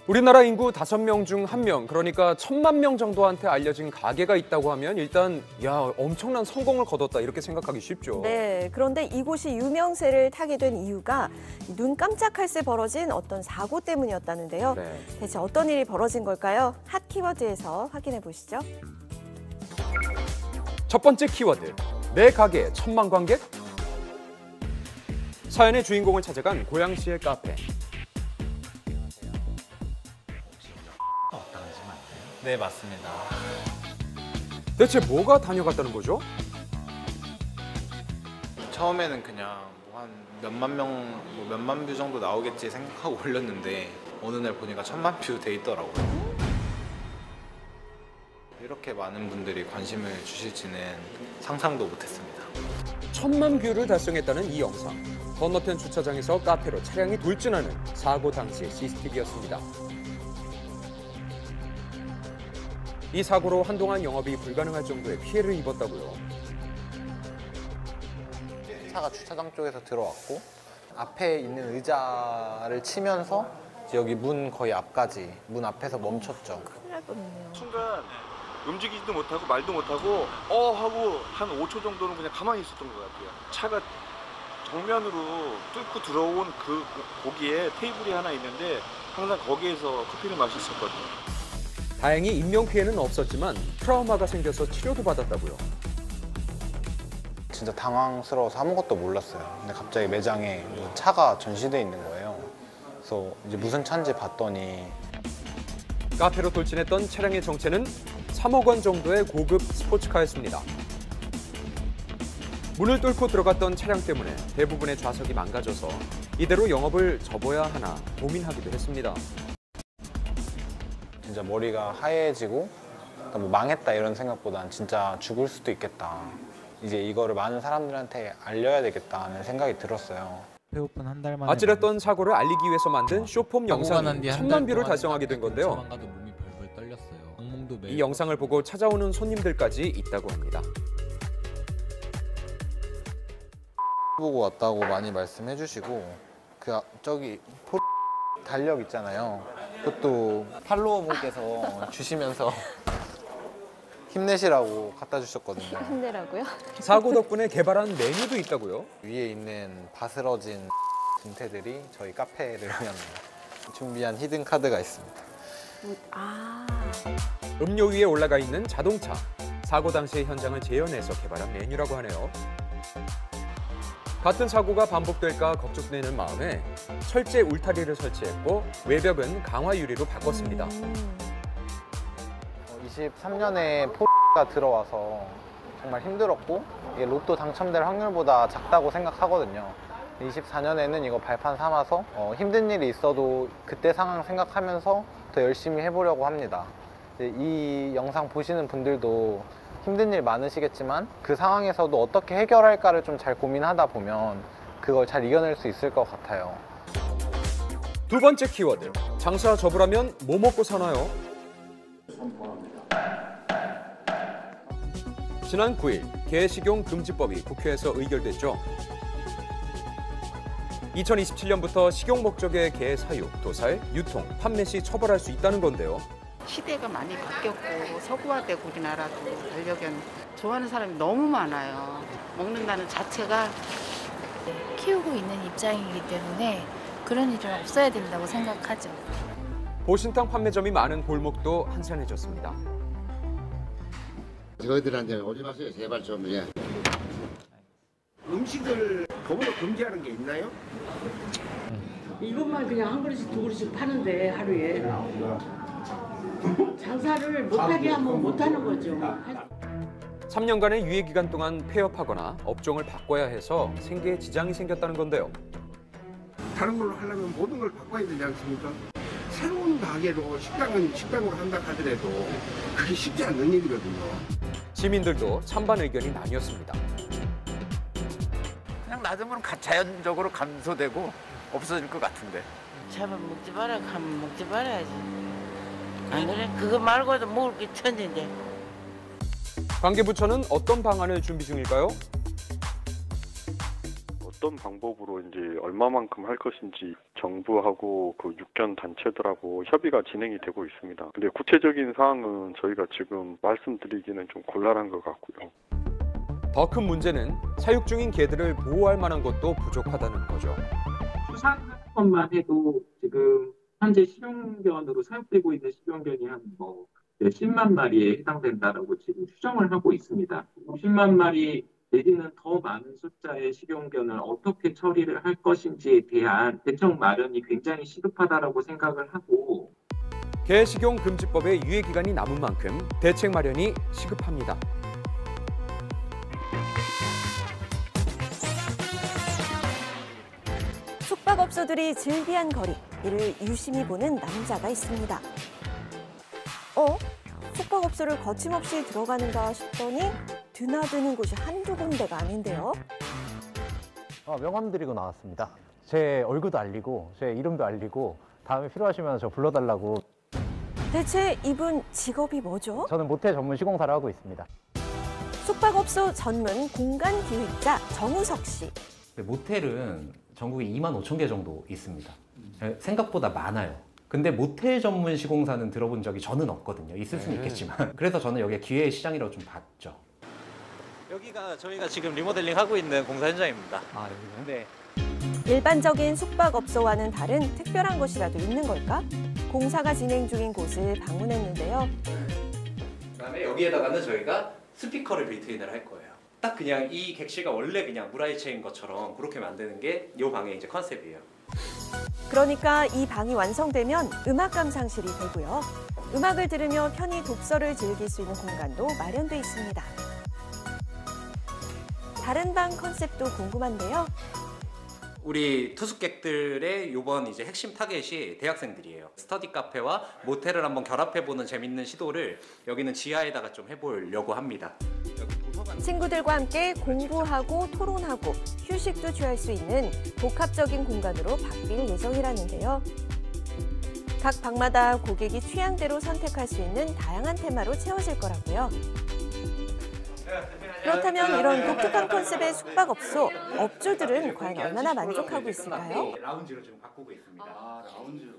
우리나라 인구 5명 중 1명, 그러니까 1000만 명 정도한테 알려진 가게가 있다고 하면 일단 엄청난 성공을 거뒀다 이렇게 생각하기 쉽죠. 네, 그런데 이곳이 유명세를 타게 된 이유가 눈 깜짝할 새 벌어진 어떤 사고 때문이었다는데요. 네. 대체 어떤 일이 벌어진 걸까요? 핫 키워드에서 확인해 보시죠. 첫 번째 키워드, 내 가게에 1000만 관객? 사연의 주인공을 찾아간 고양시의 카페. 네, 맞습니다. 대체 뭐가 다녀갔다는 거죠? 처음에는 그냥 한 몇만 명, 몇만 뷰 정도 나오겠지 생각하고 올렸는데 어느 날 보니까 1000만 뷰 돼 있더라고요. 이렇게 많은 분들이 관심을 주실지는 상상도 못했습니다. 1000만 뷰를 달성했다는 이 영상. 건너편 주차장에서 카페로 차량이 돌진하는 사고 당시의 CCTV였습니다. 이 사고로 한동안 영업이 불가능할 정도의 피해를 입었다고요. 차가 주차장 쪽에서 들어왔고 앞에 있는 의자를 치면서 여기 문 거의 앞까지 문 앞에서 멈췄죠. 큰일 날 뻔했네요. 순간 움직이지도 못하고 말도 못하고 하고 한 5초 정도는 그냥 가만히 있었던 것 같아요. 차가 정면으로 뚫고 들어온 그 거기에 테이블이 하나 있는데 항상 거기에서 커피를 마셨었거든요. 다행히 인명피해는 없었지만 트라우마가 생겨서 치료도 받았다고요. 진짜 당황스러워서 아무것도 몰랐어요. 근데 갑자기 매장에 차가 전시돼 있는 거예요. 그래서 이제 무슨 차인지 봤더니 카페로 돌진했던 차량의 정체는 3억 원 정도의 고급 스포츠카였습니다. 문을 뚫고 들어갔던 차량 때문에 대부분의 좌석이 망가져서 이대로 영업을 접어야 하나 고민하기도 했습니다. 진짜 머리가 하얘지고 뭐 망했다 이런 생각보단 진짜 죽을 수도 있겠다. 이제 이거를 많은 사람들한테 알려야 되겠다는 생각이 들었어요. 폐오픈 한 달 만에 아찔했던 사고를 알리기 위해서 만든 쇼폼 영상이 1000만 뷰를 달성하게 된 건데요. 몸이 벌벌 떨렸어요. 이 영상을 보고 찾아오는 손님들까지 있다고 합니다. 보고 왔다고 많이 말씀해 주시고 저기 달력 있잖아요. 그것도 팔로워분께서 주시면서 힘내시라고 갖다 주셨거든요. 힘내라고요? 사고 덕분에 개발한 메뉴도 있다고요? 위에 있는 바스러진 분태들이 저희 카페를 위한 준비한 히든 카드가 있습니다. 음료 위에 올라가 있는 자동차. 사고 당시의 현장을 재현해서 개발한 메뉴라고 하네요. 같은 사고가 반복될까 걱정되는 마음에 철제 울타리를 설치했고 외벽은 강화 유리로 바꿨습니다. 23년에 포가 들어와서 정말 힘들었고 이게 로또 당첨될 확률보다 작다고 생각하거든요. 24년에는 이거 발판 삼아서 힘든 일이 있어도 그때 상황 생각하면서 더 열심히 해보려고 합니다. 이 영상 보시는 분들도 힘든 일 많으시겠지만 그 상황에서도 어떻게 해결할까를 좀 잘 고민하다 보면 그걸 잘 이겨낼 수 있을 것 같아요. 두 번째 키워드. 장사 접으라면 뭐 먹고 사나요? 지난 9일 개식용 금지법이 국회에서 의결됐죠. 2027년부터 식용 목적의 개 사육, 도살, 유통, 판매 시 처벌할 수 있다는 건데요. 시대가 많이 바뀌었고 서구화되고 우리나라도 반려견 좋아하는 사람이 너무 많아요. 먹는다는 자체가 키우고 있는 입장이기 때문에 그런 일은 없어야 된다고 생각하죠. 보신탕 판매점이 많은 골목도 한산해졌습니다. 저희들한테는 오지 마세요. 제발 좀. 예. 음식을 법으로 금지하는 게 있나요? 이것만 그냥 한 그릇씩 두 그릇씩 파는데 하루에 장사를 못하게 하면 못하는 거죠. 3년간의 유예 기간 동안 폐업하거나 업종을 바꿔야 해서 생계에 지장이 생겼다는 건데요. 다른 걸로 하려면 모든 걸 바꿔야 되지 않습니까? 새로운 가게로 식당으로 한다 하더라도 그게 쉽지 않는 일이거든요. 시민들도 찬반 의견이 나뉘었습니다. 그냥 놔두면 자연적으로 감소되고 없어질 것 같은데. 잡아 먹지 마라 하면 먹지 말아야지. 안 그래? 그거 말고도 먹을 게 천진데. 관계부처는 어떤 방안을 준비 중일까요? 어떤 방법으로 이제 얼마만큼 할 것인지 정부하고 그 육견 단체들하고 협의가 진행이 되고 있습니다. 근데 구체적인 사항은 저희가 지금 말씀드리기는 좀 곤란한 것 같고요. 더 큰 문제는 사육 중인 개들을 보호할 만한 것도 부족하다는 거죠. 수산업만 해도 지금 현재 식용견으로 사육되고 있는 식용견이 한 몇십만 마리에 해당된다라고 지금 추정을 하고 있습니다. 50만 마리 내지는 더 많은 숫자의 식용견을 어떻게 처리를 할 것인지에 대한 대책 마련이 굉장히 시급하다라고 생각을 하고 개 식용 금지법의 유예 기간이 남은 만큼 대책 마련이 시급합니다. 숙박업소들이 즐비한 거리, 이를 유심히 보는 남자가 있습니다. 숙박업소를 거침없이 들어가는가 싶더니 드나드는 곳이 한두 군데가 아닌데요. 명함 드리고 나왔습니다. 제 얼굴도 알리고 제 이름도 알리고 다음에 필요하시면 저 불러달라고. 대체 이분 직업이 뭐죠? 저는 모텔 전문 시공사를 하고 있습니다. 숙박업소 전문 공간 기획자 정우석 씨. 모텔은 전국에 25,000개 정도 있습니다. 생각보다 많아요. 근데 모텔 전문 시공사는 들어본 적이 저는 없거든요. 있을 수는 있겠지만. 그래서 저는 여기가 기회의 시장이라고 좀 봤죠. 여기가 저희가 지금 리모델링 하고 있는 공사 현장입니다. 아, 여기가요? 네. 일반적인 숙박업소와는 다른 특별한 것이라도 있는 걸까? 공사가 진행 중인 곳을 방문했는데요. 그다음에 여기에다가는 저희가 스피커를 빌트인을 할 거예요. 딱 그냥 이 객실가 원래 그냥 무라이체인 것처럼 그렇게 만드는 게 이 방의 이제 컨셉이에요. 그러니까 이 방이 완성되면 음악 감상실이 되고요. 음악을 들으며 편히 독서를 즐길 수 있는 공간도 마련돼 있습니다. 다른 방 컨셉도 궁금한데요. 우리 투숙객들의 이번 이제 핵심 타겟이 대학생들이에요. 스터디 카페와 모텔을 한번 결합해보는 재밌는 시도를 여기는 지하에다가 좀 해보려고 합니다. 친구들과 함께 공부하고 토론하고 휴식도 취할 수 있는 복합적인 공간으로 바뀔 예정이라는데요. 각 방마다 고객이 취향대로 선택할 수 있는 다양한 테마로 채워질 거라고요. 그렇다면 이런 독특한 컨셉의 숙박업소, 업주들은 과연 얼마나 만족하고 있을까요? 라운지로 지금 바꾸고 있습니다. 라운지로.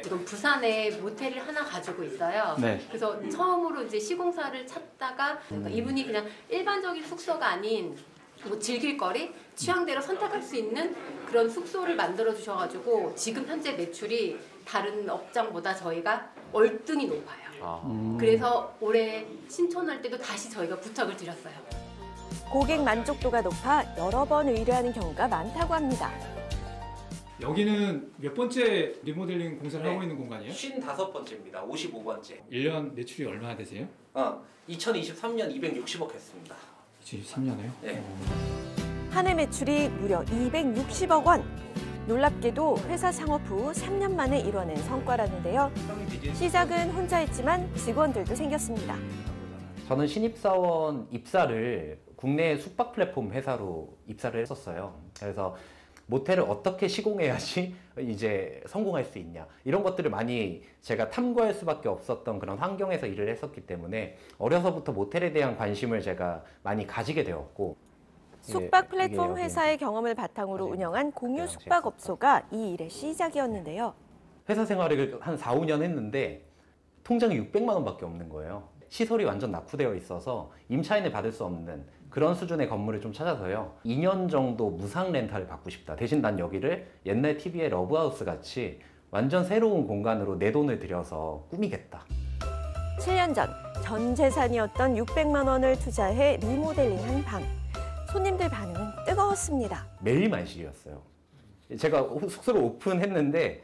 지금 부산에 모텔을 하나 가지고 있어요. 네. 그래서 처음으로 이제 시공사를 찾다가 이분이 그냥 일반적인 숙소가 아닌 뭐 즐길 거리, 취향대로 선택할 수 있는 그런 숙소를 만들어 주셔가지고 지금 현재 매출이 다른 업장보다 저희가 월등히 높아요. 그래서 올해 신촌할 때도 다시 저희가 부탁을 드렸어요. 고객 만족도가 높아 여러 번 의뢰하는 경우가 많다고 합니다. 여기는 몇 번째 리모델링 공사를 하고 있는 공간이에요? 55번째입니다. 55번째. 1년 매출이 얼마나 되세요? 2023년 260억 했습니다. 2023년에요? 네. 한 해 매출이 무려 260억 원. 놀랍게도 회사 창업 후 3년 만에 이뤄낸 성과라는데요. 시작은 혼자 했지만 직원들도 생겼습니다. 저는 신입사원 입사를 국내 숙박 플랫폼 회사로 입사를 했었어요. 그래서 모텔을 어떻게 시공해야지 이제 성공할 수 있냐 이런 것들을 많이 제가 탐구할 수밖에 없었던 그런 환경에서 일을 했었기 때문에 어려서부터 모텔에 대한 관심을 제가 많이 가지게 되었고 숙박 플랫폼 회사의 경험을 바탕으로 운영한 공유 숙박업소가 이 일의 시작이었는데요. 회사 생활을 한 4, 5년 했는데 통장에 600만 원밖에 없는 거예요. 시설이 완전 낙후되어 있어서 임차인을 받을 수 없는 그런 수준의 건물을 좀 찾아서요. 2년 정도 무상 렌탈을 받고 싶다. 대신 난 여기를 옛날 TV의 러브하우스 같이 완전 새로운 공간으로 내 돈을 들여서 꾸미겠다. 7년 전 재산이었던 600만 원을 투자해 리모델링한 방. 손님들 반응은 뜨거웠습니다. 매일 만실이었어요. 제가 숙소를 오픈했는데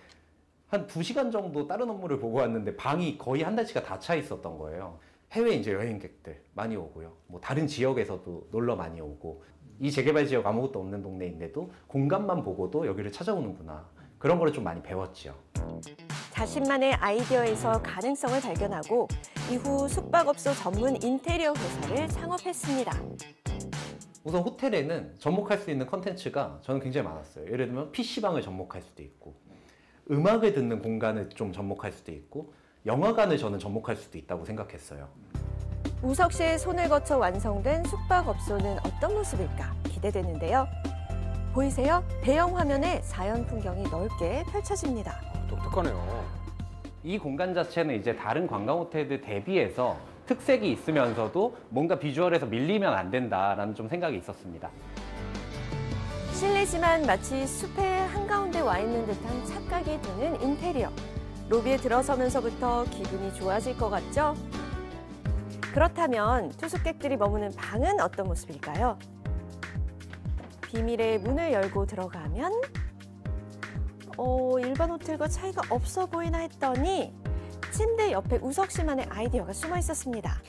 한 2시간 정도 다른 업무를 보고 왔는데 방이 거의 한 달치가 다 차 있었던 거예요. 해외 이제 여행객들 많이 오고요. 뭐 다른 지역에서도 놀러 많이 오고 이 재개발 지역 아무것도 없는 동네인데도 공간만 보고도 여기를 찾아오는구나. 그런 거를 좀 많이 배웠죠. 자신만의 아이디어에서 가능성을 발견하고 이후 숙박업소 전문 인테리어 회사를 창업했습니다. 우선 호텔에는 접목할 수 있는 컨텐츠가 저는 굉장히 많았어요. 예를 들면 PC방을 접목할 수도 있고 음악을 듣는 공간을 좀 접목할 수도 있고 영화관을 저는 접목할 수도 있다고 생각했어요. 우석 씨의 손을 거쳐 완성된 숙박업소는 어떤 모습일까 기대되는데요. 보이세요? 대형 화면에 자연 풍경이 넓게 펼쳐집니다. 독특하네요. 이 공간 자체는 이제 다른 관광 호텔들 대비해서 특색이 있으면서도 뭔가 비주얼에서 밀리면 안 된다라는 좀 생각이 있었습니다. 실내지만 마치 숲의 한가운데 와 있는 듯한 착각이 드는 인테리어. 로비에 들어서면서부터 기분이 좋아질 것 같죠? 그렇다면 투숙객들이 머무는 방은 어떤 모습일까요? 비밀의 문을 열고 들어가면 일반 호텔과 차이가 없어 보이나 했더니 침대 옆에 우석 씨만의 아이디어가 숨어 있었습니다.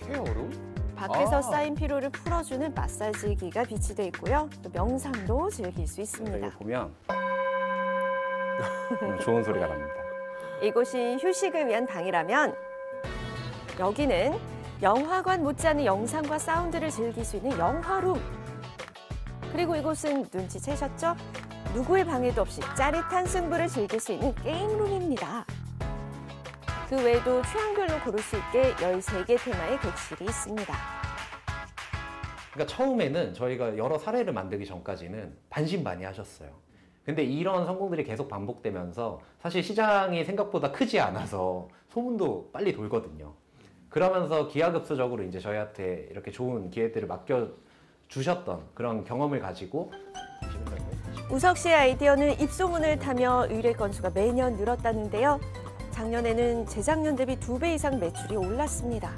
밖에서 쌓인 피로를 풀어주는 마사지기가 비치돼 있고요. 또 명상도 즐길 수 있습니다. 여기 보면 좋은 소리가 납니다. 이곳이 휴식을 위한 방이라면 여기는 영화관 못지않은 영상과 사운드를 즐길 수 있는 영화룸. 그리고 이곳은 눈치채셨죠? 누구의 방해도 없이 짜릿한 승부를 즐길 수 있는 게임룸입니다. 그 외에도 취향별로 고를 수 있게 13개 테마의 객실이 있습니다. 그러니까 처음에는 저희가 여러 사례를 만들기 전까지는 반신반의하셨어요. 근데 이런 성공들이 계속 반복되면서 사실 시장이 생각보다 크지 않아서 소문도 빨리 돌거든요. 그러면서 기하급수적으로 이제 저희한테 이렇게 좋은 기회들을 맡겨주셨던 그런 경험을 가지고 우석 씨의 아이디어는 입소문을 타며 의뢰 건수가 매년 늘었다는데요. 작년에는 재작년 대비 2배 이상 매출이 올랐습니다.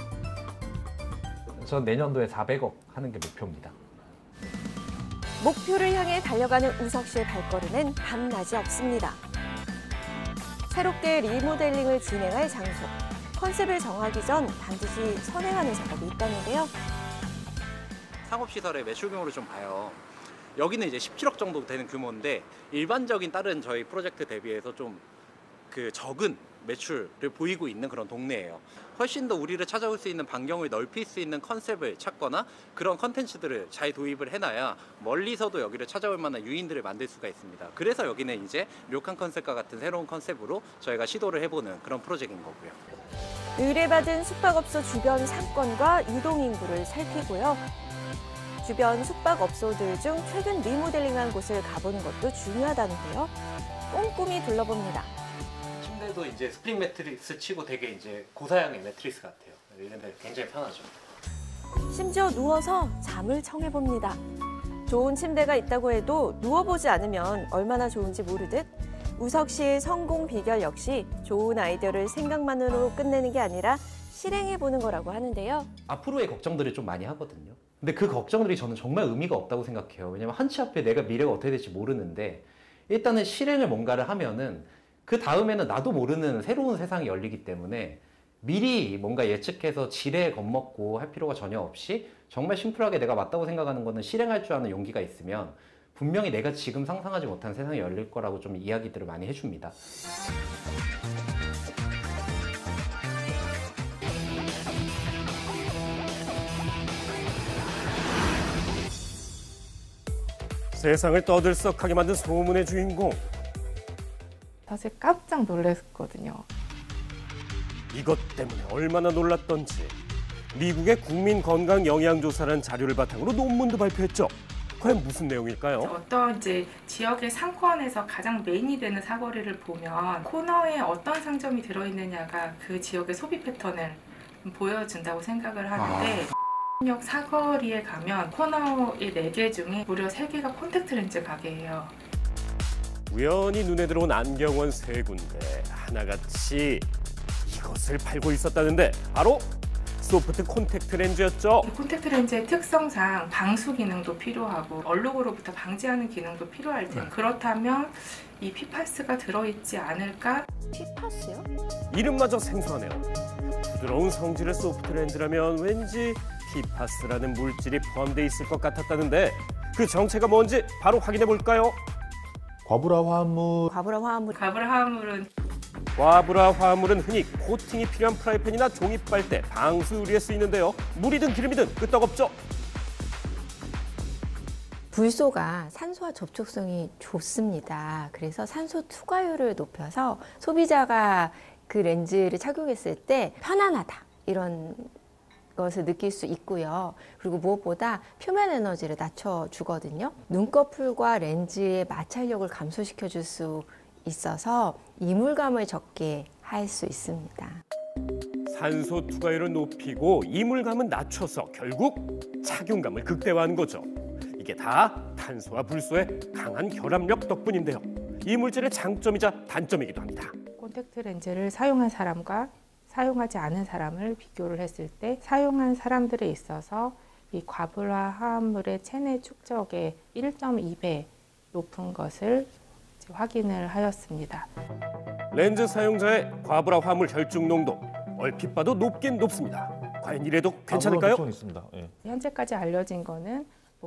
전 내년도에 400억 하는 게 목표입니다. 목표를 향해 달려가는 우석 씨의 발걸음엔 밤낮이 없습니다. 새롭게 리모델링을 진행할 장소, 컨셉을 정하기 전 반드시 선행하는 작업이 있다는데요. 상업시설의 매출 규모를 좀 봐요. 여기는 이제 17억 정도 되는 규모인데 일반적인 다른 저희 프로젝트 대비해서 좀 적은 매출을 보이고 있는 그런 동네예요. 훨씬 더 우리를 찾아올 수 있는 반경을 넓힐 수 있는 컨셉을 찾거나 그런 컨텐츠들을 잘 도입을 해놔야 멀리서도 여기를 찾아올 만한 유인들을 만들 수가 있습니다. 그래서 여기는 이제 료칸 컨셉과 같은 새로운 컨셉으로 저희가 시도를 해보는 그런 프로젝트인 거고요. 의뢰받은 숙박업소 주변 상권과 유동인구를 살피고요. 주변 숙박업소들 중 최근 리모델링한 곳을 가보는 것도 중요하다는데요. 꼼꼼히 둘러봅니다. 침대도 이제 스프링 매트리스 치고 되게 이제 고사양의 매트리스 같아요. 이런데 굉장히 편하죠. 심지어 누워서 잠을 청해봅니다. 좋은 침대가 있다고 해도 누워보지 않으면 얼마나 좋은지 모르듯 우석 씨의 성공 비결 역시 좋은 아이디어를 생각만으로 끝내는 게 아니라 실행해보는 거라고 하는데요. 앞으로의 걱정들을 좀 많이 하거든요. 근데 그 걱정들이 저는 정말 의미가 없다고 생각해요. 왜냐면 한치 앞에 내가 미래가 어떻게 될지 모르는데 일단은 실행을 뭔가를 하면은 그 다음에는 나도 모르는 새로운 세상이 열리기 때문에 미리 뭔가 예측해서 지레 겁먹고 할 필요가 전혀 없이 정말 심플하게 내가 맞다고 생각하는 거는 실행할 줄 아는 용기가 있으면 분명히 내가 지금 상상하지 못한 세상이 열릴 거라고 좀 이야기들을 많이 해줍니다. 세상을 떠들썩하게 만든 소문의 주인공. 사실 깜짝 놀랐거든요. 이것 때문에 얼마나 놀랐던지 미국의 국민건강영양조사라는 자료를 바탕으로 논문도 발표했죠. 과연 무슨 내용일까요? 어떤 이제 지역의 상권에서 가장 메인이 되는 사거리를 보면 코너에 어떤 상점이 들어있느냐가 그 지역의 소비 패턴을 보여준다고 생각을 하는데 역 사거리에 가면 코너의 4개 중에 무려 3개가 콘택트 렌즈 가게예요. 우연히 눈에 들어온 안경원 3군데 하나같이 이것을 팔고 있었다는데 바로 소프트 콘택트 렌즈였죠. 콘택트 렌즈의 특성상 방수 기능도 필요하고 얼룩으로부터 방지하는 기능도 필요할 텐데 그렇다면 이 PFAS가 들어있지 않을까? PFAS요? 이름마저 생소하네요. 부드러운 성질의 소프트 렌즈라면 왠지 PFAS라는 물질이 포함되어 있을 것 같았다는데 그 정체가 뭔지 바로 확인해 볼까요? 과불화 화합물은 흔히 코팅이 필요한 프라이팬이나 종이 빨대, 방수 요리에 쓰이는데요. 물이든 기름이든 끄떡없죠. 불소가 산소와 접촉성이 좋습니다. 그래서 산소 투과율을 높여서 소비자가 그 렌즈를 착용했을 때 편안하다 이런 것을 느낄 수 있고요. 그리고 무엇보다 표면 에너지를 낮춰주거든요. 눈꺼풀과 렌즈의 마찰력을 감소시켜 줄 수 있어서 이물감을 적게 할 수 있습니다. 산소 투과율을 높이고 이물감은 낮춰서 결국 착용감을 극대화하는 거죠. 이게 다 탄소와 불소의 강한 결합력 덕분인데요. 이 물질의 장점이자 단점이기도 합니다. 콘택트 렌즈를 사용한 사람과 사용하지 않은 사람을 비교를 했을 때 사용한 사람들에 있어서 이 과불화 화합물의 체내 축적의 1.2배 높은 것을 확인을 하였습니다. 렌즈 사용자의 과불화 화합물 혈중 농도 얼핏 봐도 높긴 높습니다. 과연 이래도 괜찮을까요? 현재까지 알려진 거는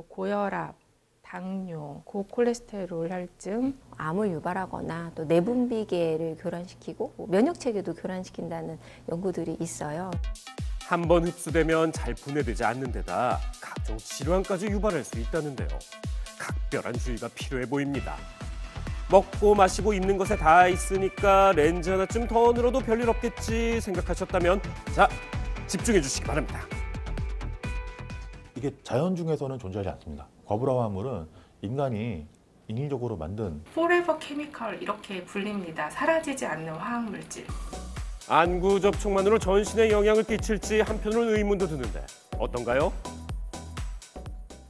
고혈압, 당뇨, 고콜레스테롤 혈증, 암을 유발하거나 또 내분비계를 교란시키고 면역 체계도 교란시킨다는 연구들이 있어요. 한 번 흡수되면 잘 분해되지 않는 데다 각종 질환까지 유발할 수 있다는데요. 각별한 주의가 필요해 보입니다. 먹고 마시고 입는 것에 다 있으니까 렌즈 하나쯤 더 늘어도 별일 없겠지 생각하셨다면 자, 집중해 주시기 바랍니다. 이게 자연 중에서는 존재하지 않습니다. 과부라 화합물은 인간이 인위적으로 만든 포레버 케미컬 이렇게 불립니다. 사라지지 않는 화학물질. 안구 접촉만으로 전신에 영향을 끼칠지 한편으로는 의문도 드는데 어떤가요?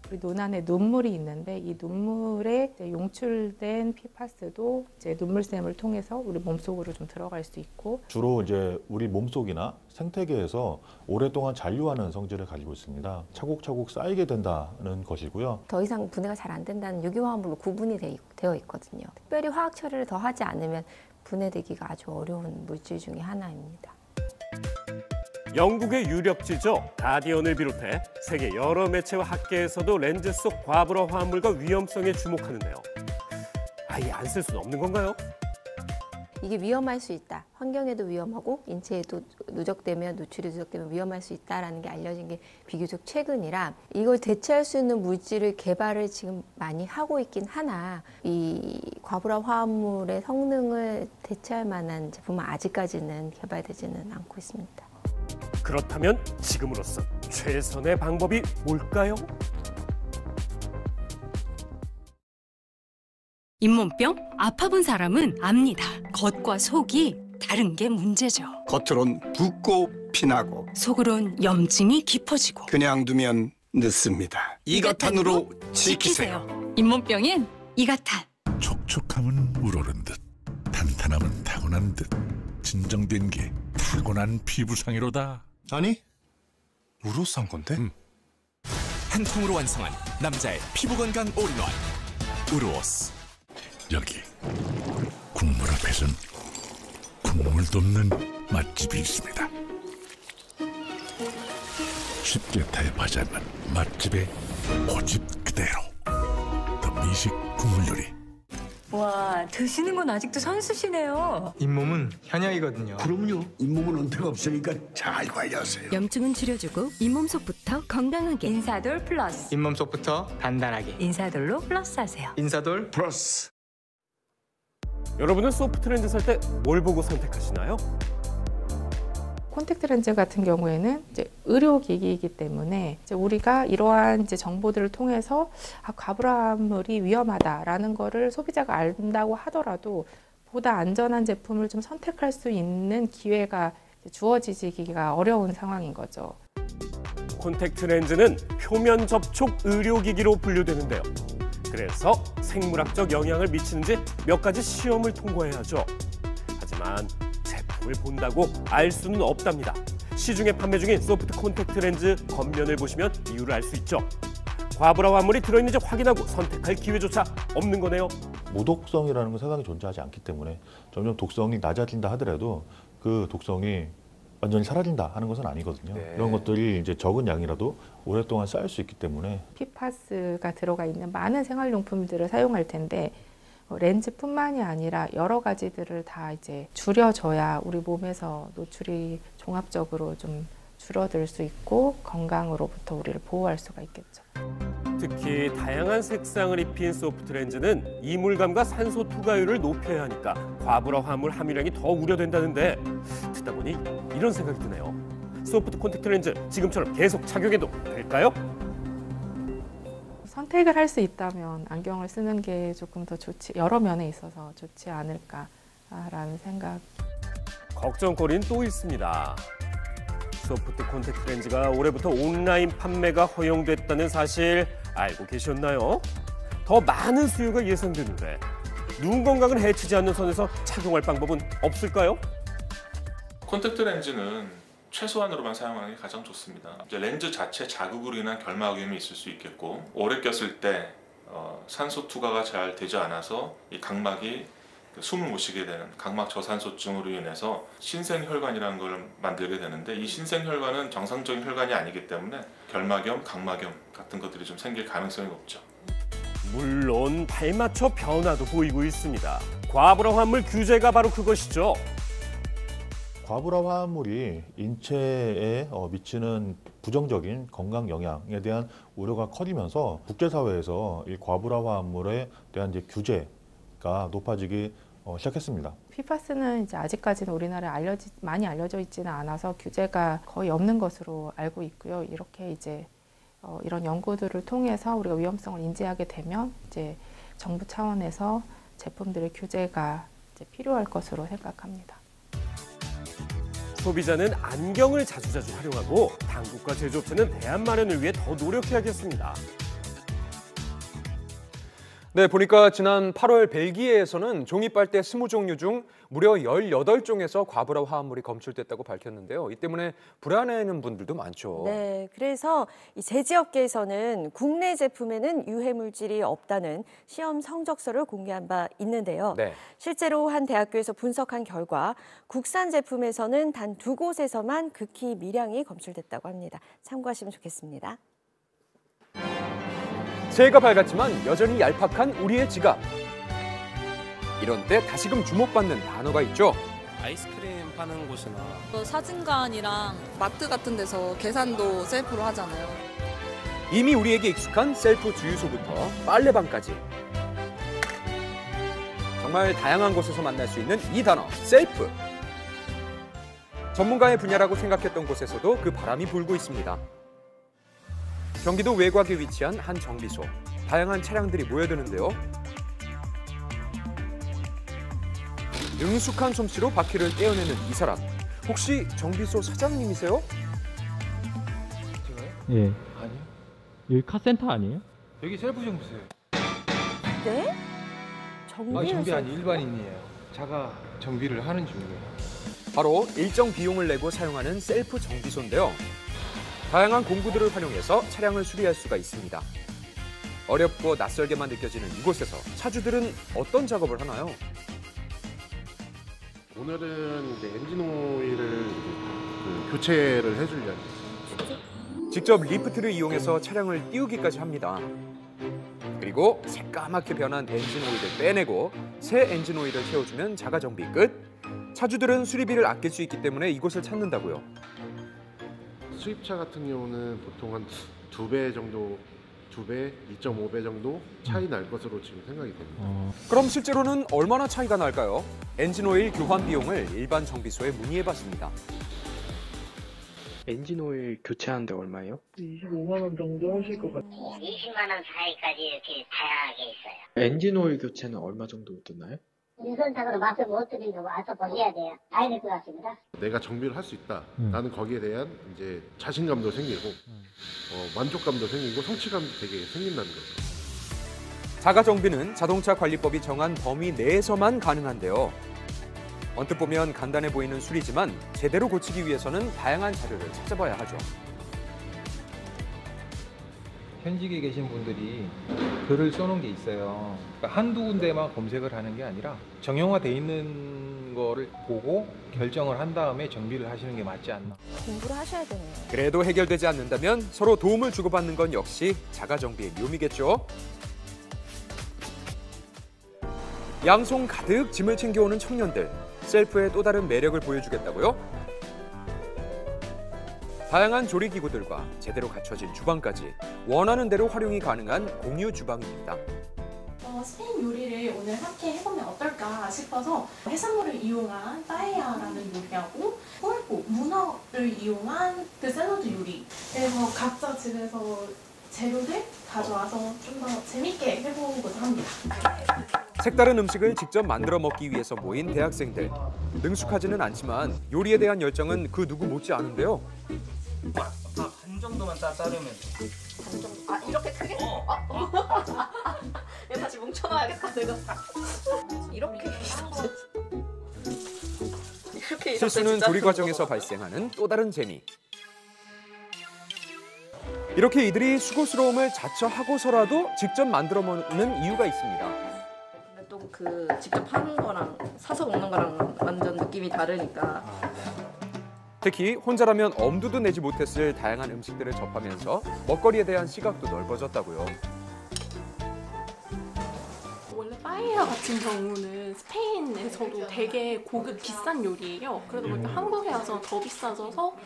우리 눈 안에 눈물이 있는데 이 눈물에 용출된 PFAS도 이제 눈물샘을 통해서 우리 몸속으로 좀 들어갈 수 있고 주로 이제 우리 몸속이나 생태계에서 오랫동안 잔류하는 성질을 가지고 있습니다. 차곡차곡 쌓이게 된다는 것이고요. 더 이상 분해가 잘 안 된다는 유기화합물로 구분이 되어 있거든요. 특별히 화학 처리를 더 하지 않으면 분해되기가 아주 어려운 물질 중에 하나입니다. 영국의 유력지죠. 가디언을 비롯해 세계 여러 매체와 학계에서도 렌즈 속 과부라 화합물과 위험성에 주목하는데요. 아예 안 쓸 수는 없는 건가요? 이게 위험할 수 있다. 환경에도 위험하고 인체에도 노출이 누적되면 위험할 수 있다는 게 알려진 게 비교적 최근이라 이걸 대체할 수 있는 물질을 개발을 지금 많이 하고 있긴 하나 이 과부라 화합물의 성능을 대체할 만한 제품은 아직까지는 개발되지는 않고 있습니다. 그렇다면 지금으로서 최선의 방법이 뭘까요? 잇몸병? 아파본 사람은 압니다. 겉과 속이 다른 게 문제죠. 겉으론 붓고 피나고 속으론 염증이 깊어지고 그냥 두면 늦습니다. 이가탄으로 지키세요. 잇몸병엔 이가탄. 촉촉함은 우러른 듯 탄탄함은 타고난 듯 진정된 게 타고난 피부상이로다. 아니, 우로싼 건데? 한 통으로 완성한 남자의 피부 건강 올인원 우루오스. 여기 국물 앞에선 국물도 없는 맛집이 있습니다. 쉽게 타협하자면 맛집의 고집 그대로 더 미식 국물 요리. 와, 드시는 건 아직도 선수시네요. 잇몸은 현역이거든요. 그럼요. 잇몸은 은퇴가 없으니까 잘 관리하세요. 염증은 줄여주고 잇몸 속부터 건강하게. 인사돌 플러스. 잇몸 속부터 단단하게. 인사돌로 플러스 하세요. 인사돌 플러스. 여러분은 소프트 렌즈 살 때 뭘 보고 선택하시나요? 콘택트 렌즈 같은 경우에는 이제 의료기기이기 때문에 이제 우리가 이러한 이제 정보들을 통해서 과부라물이 위험하다라는 거를 소비자가 안다고 하더라도 보다 안전한 제품을 좀 선택할 수 있는 기회가 주어지기가 어려운 상황인 거죠. 콘택트 렌즈는 표면 접촉 의료기기로 분류되는데요. 그래서 생물학적 영향을 미치는지 몇 가지 시험을 통과해야죠. 하지만 제품을 본다고 알 수는 없답니다. 시중에 판매 중인 소프트 콘택트 렌즈 겉면을 보시면 이유를 알 수 있죠. 과부라 화합물이 들어있는지 확인하고 선택할 기회조차 없는 거네요. 무독성이라는 건 세상에 존재하지 않기 때문에 점점 독성이 낮아진다 하더라도 그 독성이 완전히 사라진다 하는 것은 아니거든요. 네. 이런 것들이 이제 적은 양이라도 오랫동안 쌓일 수 있기 때문에 PFAS가 들어가 있는 많은 생활용품들을 사용할 텐데 렌즈뿐만이 아니라 여러 가지들을 다 이제 줄여줘야 우리 몸에서 노출이 종합적으로 좀 줄어들 수 있고 건강으로부터 우리를 보호할 수가 있겠죠. 특히 다양한 색상을 입힌 소프트 렌즈는 이물감과 산소 투과율을 높여야 하니까 과부라 화합물 함유량이 더 우려된다는데 듣다 보니 이런 생각이 드네요. 소프트 콘택트 렌즈 지금처럼 계속 착용해도 될까요? 선택을 할 수 있다면 안경을 쓰는 게 조금 더 좋지, 여러 면에 있어서 좋지 않을까라는 생각. 걱정거리는 또 있습니다. 소프트 콘택트 렌즈가 올해부터 온라인 판매가 허용됐다는 사실 알고 계셨나요? 더 많은 수요가 예상되는데 눈 건강을 해치지 않는 선에서 착용할 방법은 없을까요? 콘택트 렌즈는 최소한으로만 사용하는 게 가장 좋습니다. 이제 렌즈 자체 자극으로 인한 결막 위험이 있을 수 있겠고 오래 꼈을 때 산소 투과가 잘 되지 않아서 이 각막이 숨을 못 쉬게 되는 각막 저산소증으로 인해서 신생혈관이라는 걸 만들게 되는데 이 신생혈관은 정상적인 혈관이 아니기 때문에 결막염, 각막염 같은 것들이 좀 생길 가능성이 높죠. 물론 발맞춰 변화도 보이고 있습니다. 과부라 화합물 규제가 바로 그것이죠. 과부라 화합물이 인체에 미치는 부정적인 건강 영향에 대한 우려가 커지면서 국제사회에서 이 과부라 화합물에 대한 이제 규제가 높아지기 시작했습니다. PFAS는 이제 아직까지는 우리나라에 많이 알려져 있지는 않아서 규제가 거의 없는 것으로 알고 있고요. 이렇게 이제 이런 연구들을 통해서 우리가 위험성을 인지하게 되면 이제 정부 차원에서 제품들의 규제가 이제 필요할 것으로 생각합니다. 소비자는 안경을 자주자주 활용하고 당국과 제조업체는 대안 마련을 위해 더 노력해야겠습니다. 네, 보니까 지난 8월 벨기에에서는 종이 빨대 20종류 중 무려 18종에서 과부라 화합물이 검출됐다고 밝혔는데요. 이 때문에 불안해하는 분들도 많죠. 네, 그래서 이 제지업계에서는 국내 제품에는 유해 물질이 없다는 시험 성적서를 공개한 바 있는데요. 네. 실제로 한 대학교에서 분석한 결과 국산 제품에서는 단 2곳에서만 극히 미량이 검출됐다고 합니다. 참고하시면 좋겠습니다. 새해가 밝았지만 여전히 얄팍한 우리의 지갑. 이런 때 다시금 주목받는 단어가 있죠. 아이스크림 파는 곳이나 사진관이랑 마트 같은 데서 계산도 셀프로 하잖아요. 이미 우리에게 익숙한 셀프 주유소부터 빨래방까지. 정말 다양한 곳에서 만날 수 있는 이 단어, 셀프. 전문가의 분야라고 생각했던 곳에서도 그 바람이 불고 있습니다. 경기도 외곽에 위치한 한 정비소. 다양한 차량들이 모여드는데요. 능숙한 솜씨로 바퀴를 떼어내는 이 사람. 혹시 정비소 사장님이세요? 예. 아니요. 여기 카센터 아니에요? 여기 셀프 정비소예요. 네? 정비 아니 일반인이에요. 자가 정비를 하는 중이에요. 바로 일정 비용을 내고 사용하는 셀프 정비소인데요. 다양한 공구들을 활용해서 차량을 수리할 수가 있습니다. 어렵고 낯설게만 느껴지는 이곳에서 차주들은 어떤 작업을 하나요? 오늘은 이제 엔진 오일을 교체를 해주려고. 직접 리프트를 이용해서 차량을 띄우기까지 합니다. 그리고 새까맣게 변한 엔진 오일을 빼내고 새 엔진 오일을 채워주면 자가 정비 끝. 차주들은 수리비를 아낄 수 있기 때문에 이곳을 찾는다고요. 수입차 같은 경우는 보통 한 2배 정도, 2배, 2.5배 정도 차이 날 것으로 지금 생각이 됩니다. 그럼 실제로는 얼마나 차이가 날까요? 엔진오일 교환 비용을 일반 정비소에 문의해봤습니다. 엔진오일 교체하는데 얼마예요? 25만 원 정도 하실 것 같아요. 20만 원 사이까지 이렇게 다양하게 있어요. 엔진오일 교체는 얼마 정도 드나요? 인선상으로 맛을 못 드리고 와서 보셔야 돼요. 봐야 될 것 같습니다. 내가 정비를 할 수 있다. 나는 거기에 대한 이제 자신감도 생기고 만족감도 생기고 성취감도 되게 생긴다는 거죠. 자가 정비는 자동차 관리법이 정한 범위 내에서만 가능한데요. 언뜻 보면 간단해 보이는 수리지만 제대로 고치기 위해서는 다양한 자료를 찾아봐야 하죠. 현직에 계신 분들이 글을 써놓은 게 있어요. 그러니까 한두 군데만 검색을 하는 게 아니라 정형화돼 있는 거를 보고 결정을 한 다음에 정비를 하시는 게 맞지 않나. 공부를 하셔야 되네요. 그래도 해결되지 않는다면 서로 도움을 주고받는 건 역시 자가 정비의 묘미겠죠. 양손 가득 짐을 챙겨오는 청년들. 셀프의 또 다른 매력을 보여주겠다고요? 다양한 조리기구들과 제대로 갖춰진 주방까지 원하는 대로 활용이 가능한 공유 주방입니다. 스페인 요리를 오늘 함께 해보면 어떨까 싶어서 해산물을 이용한 빠에야라는 요리하고 폴포, 문어를 이용한 그 샐러드 요리. 그래서 각자 집에서 재료를 가져와서 좀 더 재밌게 해보고자 합니다. 색다른 음식을 직접 만들어 먹기 위해서 모인 대학생들. 능숙하지는 않지만 요리에 대한 열정은 그 누구 못지 않은데요. 반 정도만 자르면 돼. 반 정도? 아, 이렇게 크게? 얘 다시 뭉쳐놔야겠다, 내가. 이렇게 실수는 조리 과정에서 발생하는 또 다른 재미. 이렇게 이들이 수고스러움을 자처하고서라도 직접 만들어 먹는 이유가 있습니다. 또 그 직접 하는 거랑 사서 먹는 거랑 완전 느낌이 다르니까. 특히 혼자라면 엄두도 내지 못했을 다양한 음식들을 접하면서 먹거리에 대한 시각도 넓어졌다고요. 빠에야 같은 경우는 스페인에서도 되게 고급 비싼 요리예요. 그러다 보니까 한국에 와서 더 비싸져서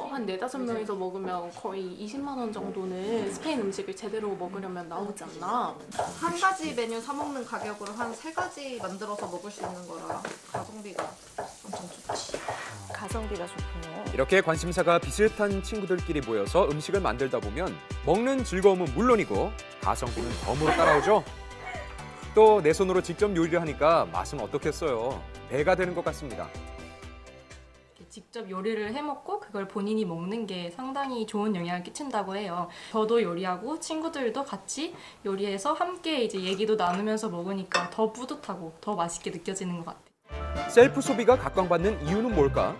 한 4-5명이서 먹으면 거의 20만 원 정도는 스페인 음식을 제대로 먹으려면 나오지 않나. 한 가지 메뉴 사 먹는 가격으로 한 3가지 만들어서 먹을 수 있는 거라 가성비가 엄청 좋지. 가성비가 좋군요. 이렇게 관심사가 비슷한 친구들끼리 모여서 음식을 만들다 보면 먹는 즐거움은 물론이고 가성비는 덤으로 따라오죠. 또 내 손으로 직접 요리를 하니까 맛은 어떻겠어요. 배가 되는 것 같습니다. 직접 요리를 해먹고 그걸 본인이 먹는 게 상당히 좋은 영향을 끼친다고 해요. 저도 요리하고 친구들도 같이 요리해서 함께 이제 얘기도 나누면서 먹으니까 더 뿌듯하고 더 맛있게 느껴지는 것 같아요. 셀프 소비가 각광받는 이유는 뭘까?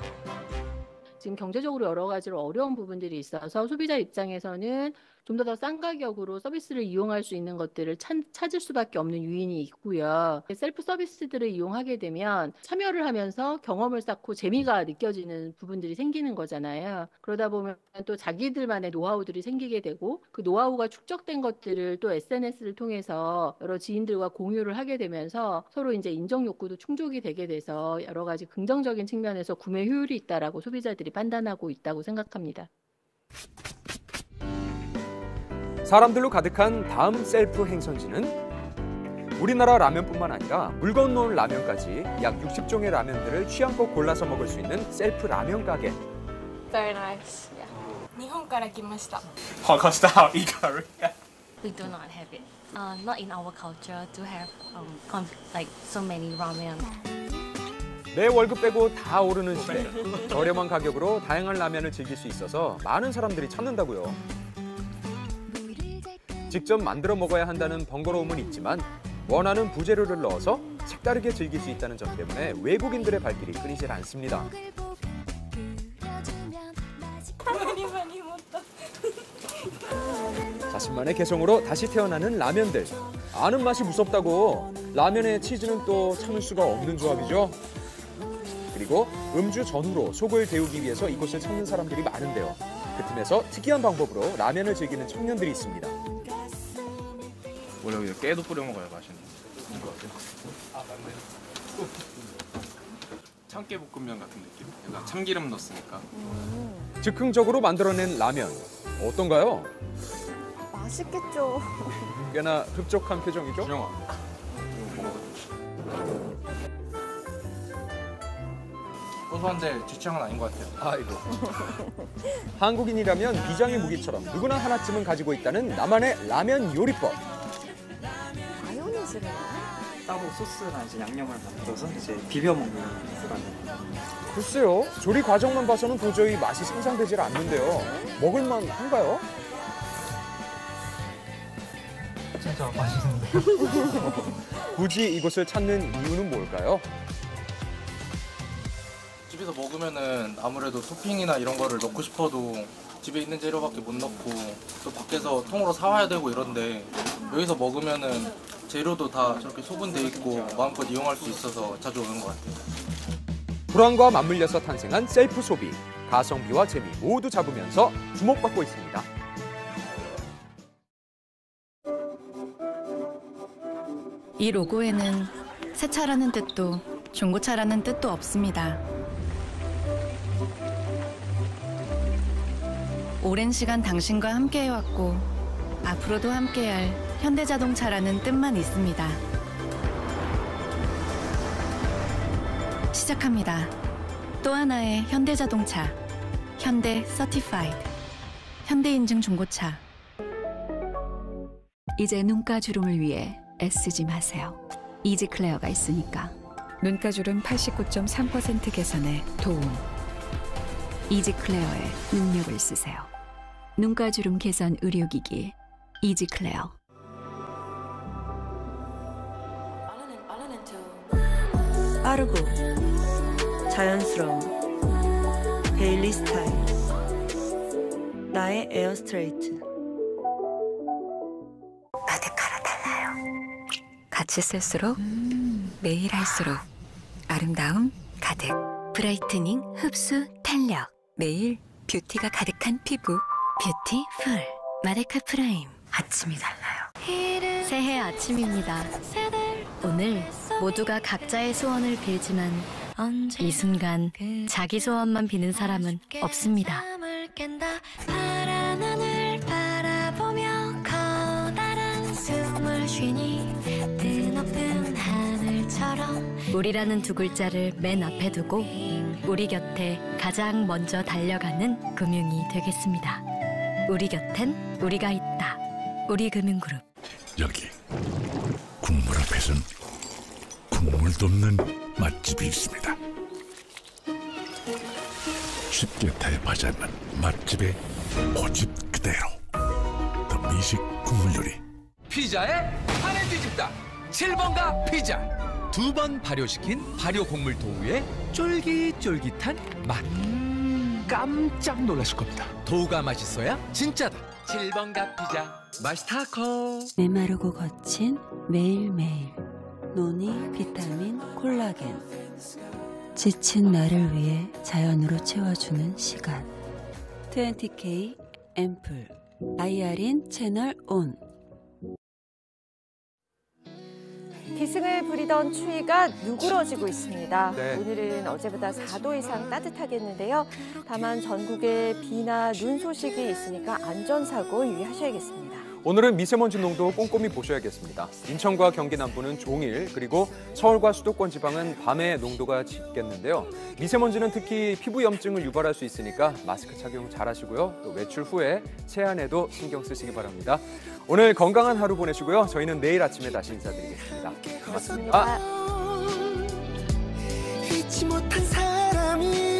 지금 경제적으로 여러 가지로 어려운 부분들이 있어서 소비자 입장에서는 좀 더 싼 가격으로 서비스를 이용할 수 있는 것들을 찾을 수밖에 없는 요인이 있고요. 셀프 서비스들을 이용하게 되면 참여를 하면서 경험을 쌓고 재미가 느껴지는 부분들이 생기는 거잖아요. 그러다 보면 또 자기들만의 노하우들이 생기게 되고 그 노하우가 축적된 것들을 또 SNS를 통해서 여러 지인들과 공유를 하게 되면서 서로 이제 인정 욕구도 충족이 되게 돼서 여러 가지 긍정적인 측면에서 구매 효율이 있다라고 소비자들이 판단하고 있다고 생각합니다. 사람들로 가득한 다음 셀프 행선지는 우리나라 라면뿐만 아니라 물 건너온 라면까지 약 60종의 라면들을 취향껏 골라서 먹을 수 있는 셀프 라면 가게. Very nice. Yeah. 日本から来ました。 Holocaust eat curry. We do not have it. Not in our culture to have like so many ramen. 내 월급 빼고 다 오르는 시대. 저렴한 가격으로 다양한 라면을 즐길 수 있어서 많은 사람들이 찾는다고요. 직접 만들어 먹어야 한다는 번거로움은 있지만 원하는 부재료를 넣어서 색다르게 즐길 수 있다는 점 때문에 외국인들의 발길이 끊이질 않습니다. 자신만의 개성으로 다시 태어나는 라면들. 아는 맛이 무섭다고 라면에 치즈는 또 참을 수가 없는 조합이죠. 그리고 음주 전후로 속을 데우기 위해서 이곳을 찾는 사람들이 많은데요. 그 틈에서 특이한 방법으로 라면을 즐기는 청년들이 있습니다. 원래 여기 깨도 뿌려 먹어야 맛있는 것 같아요. 아 맞네. 참깨볶음면 같은 느낌. 약간 참기름 넣었으니까. 즉흥적으로 만들어낸 라면 어떤가요? 맛있겠죠. 꽤나 흡족한 표정이죠? 준영아, 이거 먹어. 고소한데 제 취향은 아닌 것 같아요. 아이고. 한국인이라면 비장의 무기처럼 누구나 하나쯤은 가지고 있다는 나만의 라면 요리법. 마요네즈를 따로 소스나 이제 양념을 만들어서 이제 비벼 먹는 라면. 글쎄요, 조리 과정만 봐서는 도저히 맛이 상상되질 않는데요. 먹을만 한가요? 진짜 맛있는데요. 굳이 이곳을 찾는 이유는 뭘까요? 집에서 먹으면은 아무래도 토핑이나 이런 거를 넣고 싶어도 집에 있는 재료밖에 못 넣고 또 밖에서 통으로 사와야 되고 이런데 여기서 먹으면은 재료도 다 저렇게 소분돼 있고 마음껏 이용할 수 있어서 자주 오는 것 같아요. 불안과 맞물려서 탄생한 셀프 소비. 가성비와 재미 모두 잡으면서 주목받고 있습니다. 이 로고에는 새 차라는 뜻도 중고차라는 뜻도 없습니다. 오랜 시간 당신과 함께해왔고 앞으로도 함께할 현대자동차라는 뜻만 있습니다. 시작합니다. 또 하나의 현대자동차. 현대 서티파이드. 현대인증 중고차. 이제 눈가주름을 위해 애쓰지 마세요. 이지클레어가 있으니까. 눈가주름 89.3% 개선에 도움. 이지클레어의 능력을 쓰세요. 눈가주름 개선 의료기기 이지클레어. 빠르고 자연스러운 데일리 스타일. 나의 에어스트레이트. 바데카라 달라요. 같이 쓸수록 매일 할수록 아름다움 가득. 브라이트닝 흡수 탄력. 매일 뷰티가 가득한 피부. 뷰티풀. 마데카 프라임. 아침이 달라요. 새해 아침입니다. 오늘 모두가 각자의 소원을 빌지만 이 순간 자기 소원만 비는 사람은 없습니다. 파란 하늘 바라보며 커다란 숨을 쉬니 드높은 하늘처럼 우리라는 두 글자를 맨 앞에 두고 우리 곁에 가장 먼저 달려가는 금융이 되겠습니다. 우리 곁엔 우리가 있다. 우리금융그룹. 여기 국물 앞에선 국물도 없는 맛집이 있습니다. 쉽게 타협하지 않는 맛집의 고집 그대로. 더 미식 국물 요리. 피자에 한해 뒤집다 7번가 피자. 2번 발효시킨 발효 곡물 도우의 쫄깃쫄깃한 맛. 깜짝 놀라실 겁니다. 도우가 맛있어야 진짜다. 7번가 피자 맛있다커. 메마르고 거친 매일매일 노니, 비타민, 콜라겐. 지친 나를 위해 자연으로 채워주는 시간. 20K 앰플 아이아린 채널 온. 기승을 부리던 추위가 누그러지고 있습니다. 네. 오늘은 어제보다 4도 이상 따뜻하겠는데요. 다만 전국에 비나 눈 소식이 있으니까 안전사고 유의하셔야겠습니다. 오늘은 미세먼지 농도 꼼꼼히 보셔야겠습니다. 인천과 경기 남부는 종일, 그리고 서울과 수도권 지방은 밤에 농도가 짙겠는데요. 미세먼지는 특히 피부 염증을 유발할 수 있으니까 마스크 착용 잘하시고요. 또 외출 후에 체안에도 신경 쓰시기 바랍니다. 오늘 건강한 하루 보내시고요. 저희는 내일 아침에 다시 인사드리겠습니다. 고맙습니다. 잊지 못한 사람이